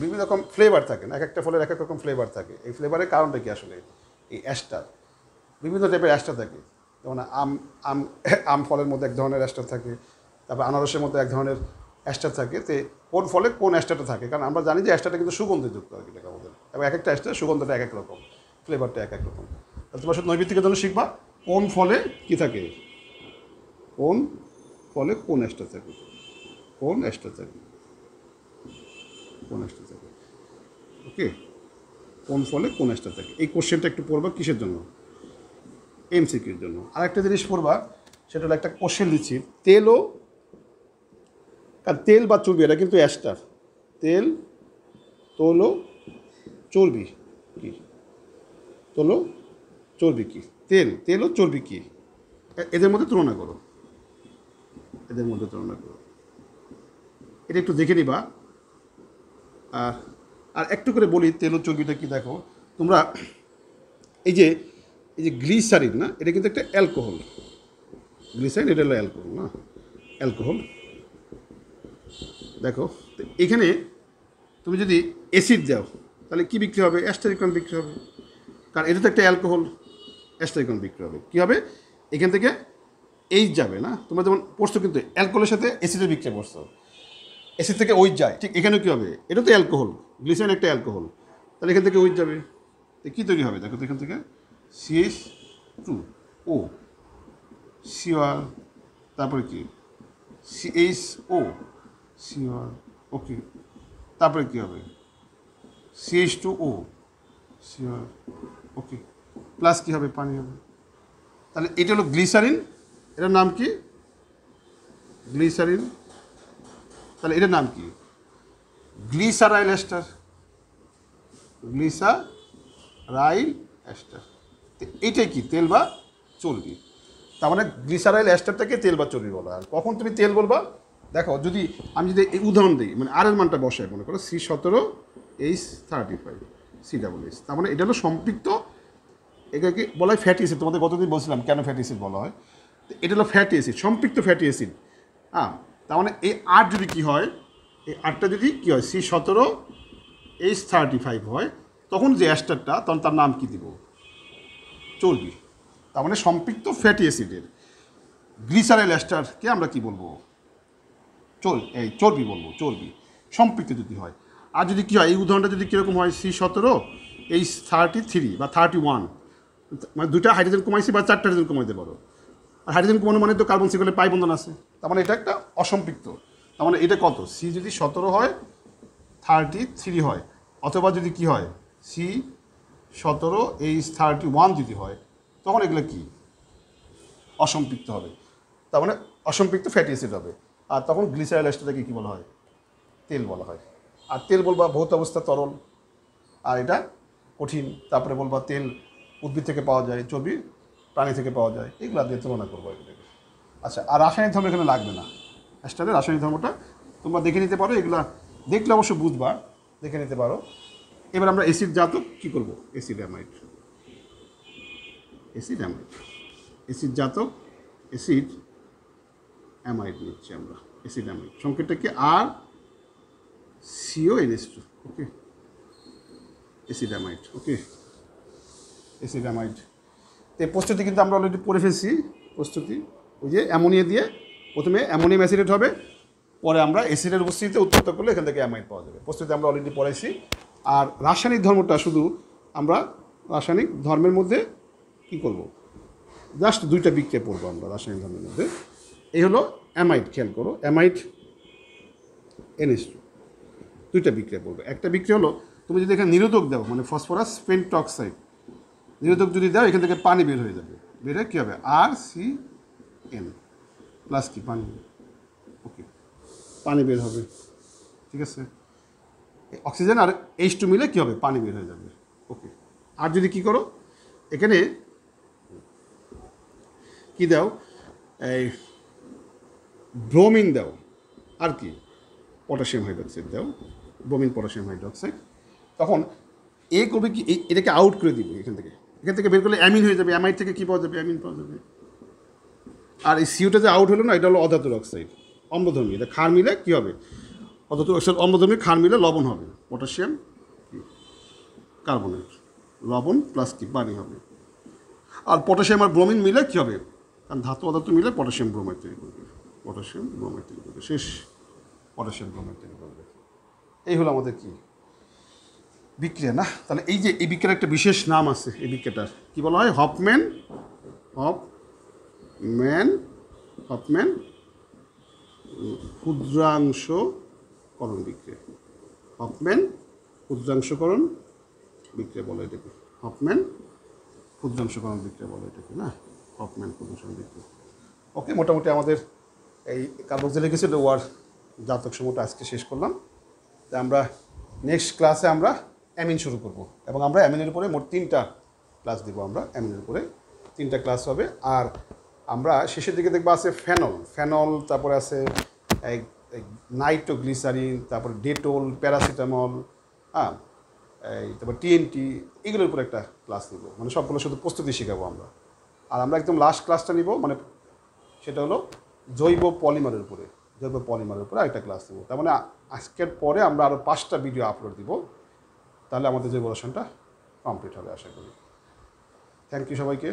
বিভিন্ন রকম ফ্লেভার থাকে না, এক একটা ফলের এক এক রকম ফ্লেভার থাকে। এই ফ্লেভারের কারণটা কি আসলে, এই অ্যাস্টার, বিভিন্ন টাইপের অ্যাস্টার থাকে। যেমন আম আম আম ফলের মধ্যে এক ধরনের অ্যাস্টার থাকে, তারপর আনারসের মধ্যে এক ধরনের অ্যাস্টার থাকে। তো কোন ফলে কোন অ্যাস্টারটা থাকে, কারণ আমরা জানি যে অ্যাস্টারটা কিন্তু সুগন্ধিযুক্ত আর কি এটা আমাদের, এবং এক একটা অ্যাস্টার সুগন্ধটা এক এক রকম, ফ্লেভারটা এক এক রকম। তোমার সাথে নৈবিত্তিকের জন্য শিখবা কোন ফলে কী থাকে, কোন ফলে কোন অ্যাস্টার থাকে, কোন অ্যাস্টার থাকে, কোন অ্যাস্টার থাকে, ওকে, কোন ফলে কোন অ্যাস্টার থাকে। এই কোশ্চেনটা একটু পড়বা কিসের জন্য, এমসিকিউর জন্য। আর একটা জিনিস পড়বা, সেটা হলো একটা কোশ্চেন দিচ্ছি, তেলও, কারণ তেল বা চর্বি এটা কিন্তু অ্যাস্টার, তেল তোলো চর্বি কি, তোলো চর্বি কি, তেল ও চর্বি কি, এদের মধ্যে তুলনা করো, এদের মধ্যে তুলনা করো, এটা একটু দেখে নিবা। আর একটু করে বলি তেল ও চর্বিটা কি, দেখো তোমরা এই যে গ্লিসারিন না, এটা কিন্তু একটা অ্যালকোহল, গ্লিসারিন এটা হলো অ্যালকোহল না, অ্যালকোহল। দেখো এখানে তুমি যদি অ্যাসিড দাও তাহলে কি বিক্রি হবে, অ্যাস্টারিকন বিক্রি হবে, কারণ এটা তো একটা অ্যালকোহল, অ্যাস্টারিকন বিক্রি হবে। কী হবে, এখান থেকে এইচ যাবে না, তোমরা যেমন পড়ছো কিন্তু অ্যালকোহলের সাথে অ্যাসিডের বিক্রিয়া পড়ছো, অ্যাসিড থেকে ওইচ যায়, ঠিক এখানেও কী হবে, এটা তো অ্যালকোহল, গ্লিসারিন একটা অ্যালকোহল, তাহলে এখান থেকে ওইচ যাবে, তো কী তৈরি হবে দেখো তো, এখান থেকে CH2O, CR, তারপরে কি CHO, CR, ওকে, তারপরে কী হবে CH2O, CR, ওকে, প্লাস কী হবে, পানি হবে। তাহলে এটা হলো গ্লিসারিন, এটার নাম কি গ্লিসারিন, তাহলে এটার নাম কি গ্লিসারাইল এস্টার, গ্লিসারাইল এস্টার। এইটাই কি তেল বা চর্বি, তার মানে গ্লিসারাইল এস্টারটাকে তেল বা চর্বি বলা হয়। কখন তুমি তেল বলবা, দেখো যদি আমি যদি এই উদাহরণ দিই, মানে আর এর মানটা বসাই, মনে করো C17H35 CH, তার মানে এটা হলো সম্পৃক্ত, এটাকে বলা হয় ফ্যাটি অ্যাসিড। তোমাদের গতদিন বলছিলাম কেন ফ্যাটি অ্যাসিড বলা হয়, এটা হলো ফ্যাটি অ্যাসিড, সম্পৃক্ত ফ্যাটি অ্যাসিড। হ্যাঁ, তার মানে এই আট যদি কী হয়, এই আটটা যদি কী হয় C17H35 হয়, তখন যে অ্যাস্টারটা, তখন তার নাম কী দিব, চর্বি। তার মানে সম্পৃক্ত ফ্যাটি অ্যাসিডের গ্লিসারাইল এস্টারকে আমরা কি বলবো, চর্বি বলবো, চর্বি সম্পৃক্ত যদি হয়। আর যদি কী হয়, এই উদাহরণটা যদি কীরকম হয়, C17H33 বা 31, মানে দুটা হাইড্রোজেন কমাইছি বা চারটা হাইড্রোজেন কমাইতে পারো, আর হাইড্রোজেন কমানো মানে তো কার্বন সিঙ্গেলে পাই বন্ধন আছে, তার মানে এটা একটা অসম্পৃক্ত। তার মানে এটা কত, C যদি 17 হয় 33 হয়, অথবা যদি কি হয় C17H31 যদি হয়, তখন এগুলো কি অসম্পৃক্ত হবে, তার মানে অসম্পৃক্ত ফ্যাটি অ্যাসিড হবে। আর তখন গ্লিসারাইল এস্টারটাকে কী বলা হয়, তেল বলা হয়। আর তেল বলবা ভৌত অবস্থা তরল, আর এটা কঠিন। তারপরে বলবা তেল উদ্ভিদ থেকে পাওয়া যায়, চর্বি প্রাণী থেকে পাওয়া যায়, এগুলো দিয়ে তুলনা করবো এগুলোকে। আচ্ছা, আর রাসায়নিক ধর্ম এখানে লাগবে না, এস্টারের রাসায়নিক ধর্মটা তোমরা দেখে নিতে পারো, এগুলা দেখলে অবশ্য বুঝবা, দেখে নিতে পারো। এবার আমরা অ্যাসিড জাতক কী করবো, acid amide, acid amide, acid জাতক অ্যাসিড অ্যামাইড নিচ্ছি আমরা, অ্যাসিড অ্যামাইড, সংকেতটা কি RCONH2, ওকে, অ্যাসিড অ্যামাইড, ওকে, অ্যাসিড অ্যামাইড। তো এই প্রস্তুতি কিন্তু আমরা অলরেডি পড়ে ফেলছি, প্রস্তুতি ওই যে অ্যামোনিয়া দিয়ে প্রথমে অ্যামোনিয়াম অ্যাসিডেট হবে, পরে আমরা অ্যাসিডের উপস্থিতিতে উৎপত্ত করলে এখান থেকে অ্যামাইড পাওয়া যাবে। প্রস্তুতি আমরা অলরেডি পড়াইছি। আর রাসায়নিক ধর্মটা শুধু আমরা রাসায়নিক ধর্মের মধ্যে কী করব, জাস্ট দুইটা বিক্রিয়া পড়বো আমরা রাসায়নিক ধর্মের মধ্যে। এই হলো অ্যামাইড, খেয়াল করো, অ্যামাইড NH2, দুইটা বিক্রিয়া পড়বে। একটা বিক্রিয়া হলো তুমি যদি এখানে নিরোধক দাও, মানে ফসফরাস পেন্টক্সাইড নিরোধক যদি দাও, এখান থেকে পানি বের হয়ে যাবে, বের হয়ে কী হবে RCN প্লাস কি পানি, ওকে, পানি বের হবে, ঠিক আছে। অক্সিজেন আর H2 মিলে কী হবে, পানি বের হয়ে যাবে, ওকে। আর যদি কী করো, এখানে কী দাও, এই ব্রোমিন দাও, আর কি পটাশিয়াম হাইড্রোক্সাইড দাও, ব্রোমিন পটাশিয়াম হাইড্রোক্সাইড, তখন এ করবে কি, এটাকে আউট করে দিবে, এখান থেকে বের করলে অ্যামিন হয়ে যাবে, অ্যামাইড থেকে কী পাওয়া যাবে, অ্যামিন পাওয়া যাবে। আর এই সিওটা যে আউট হলো না, এটা হলো অধাতুর অক্সাইড, অম্লধর্মী, এটা ক্ষার মিলে কী হবে, অধাতুর অক্সাইড অম্লধর্মী, ক্ষার মিলে লবণ হবে, পটাশিয়াম কার্বনেট, লবণ প্লাস কি পানি হবে। আর পটাশিয়াম আর ব্রোমিন মিলে কী হবে, কারণ ধাতু পদার্থ মিলে পটাশিয়াম ব্রোমাইড তৈরি করবে, পটাশিয়াম ব্রোমাইড তৈরি করবে, শেষ পটাশিয়াম ব্রোমাইড তৈরি করবে। এই হলো আমাদের কি বিক্রিয়া না। তাহলে এই যে এই বিক্রিয়ার একটা বিশেষ নাম আছে, এই বিক্রিয়াটার কী বলা হয়? হফম্যান ক্ষুদ্রাংশকরণ বিক্রিয়া। হফম্যান ক্ষুদ্রাংশকরণ বিক্রিয়া বলে এটাকে, হফম্যান ক্ষুদ্রাংশকরণ বিক্রিয়া বলে এটাকে না, হফম্যান ক্ষুদ্রাংশকরণ বিক্রিয়া। ওকে, মোটামুটি আমাদের এই কার্বক্সিলিক অ্যাসিড ওয়ার জাতক সমূহটা আজকে শেষ করলাম। তাই আমরা নেক্সট ক্লাসে আমরা অ্যামিন শুরু করব, এবং আমরা অ্যামিনের উপরে মোট 3টা ক্লাস দেবো। আমরা অ্যামিনের উপরে 3টা ক্লাস হবে। আর আমরা শেষের দিকে দেখবো আছে ফেনল, তারপরে আছে নাইট্রোগ্লিসারিন, তারপরে ডেটল, প্যারাসিটামল, হ্যাঁ, তারপর টিএনটি, এগুলোর উপরে একটা ক্লাস নিব, মানে সবগুলো শুধু প্রস্তুতি শেখাবো আমরা। আর আমরা একদম লাস্ট ক্লাসটা নিব, মানে সেটা হলো জৈব পলিমারের উপরে আরেকটা ক্লাস নেব। তার মানে আজকের পরে আমরা আরও 5টা ভিডিও আপলোড দিব, তাহলে আমাদের জৈব রসায়নটা কমপ্লিট হবে আশা করি। থ্যাংক ইউ সবাইকে।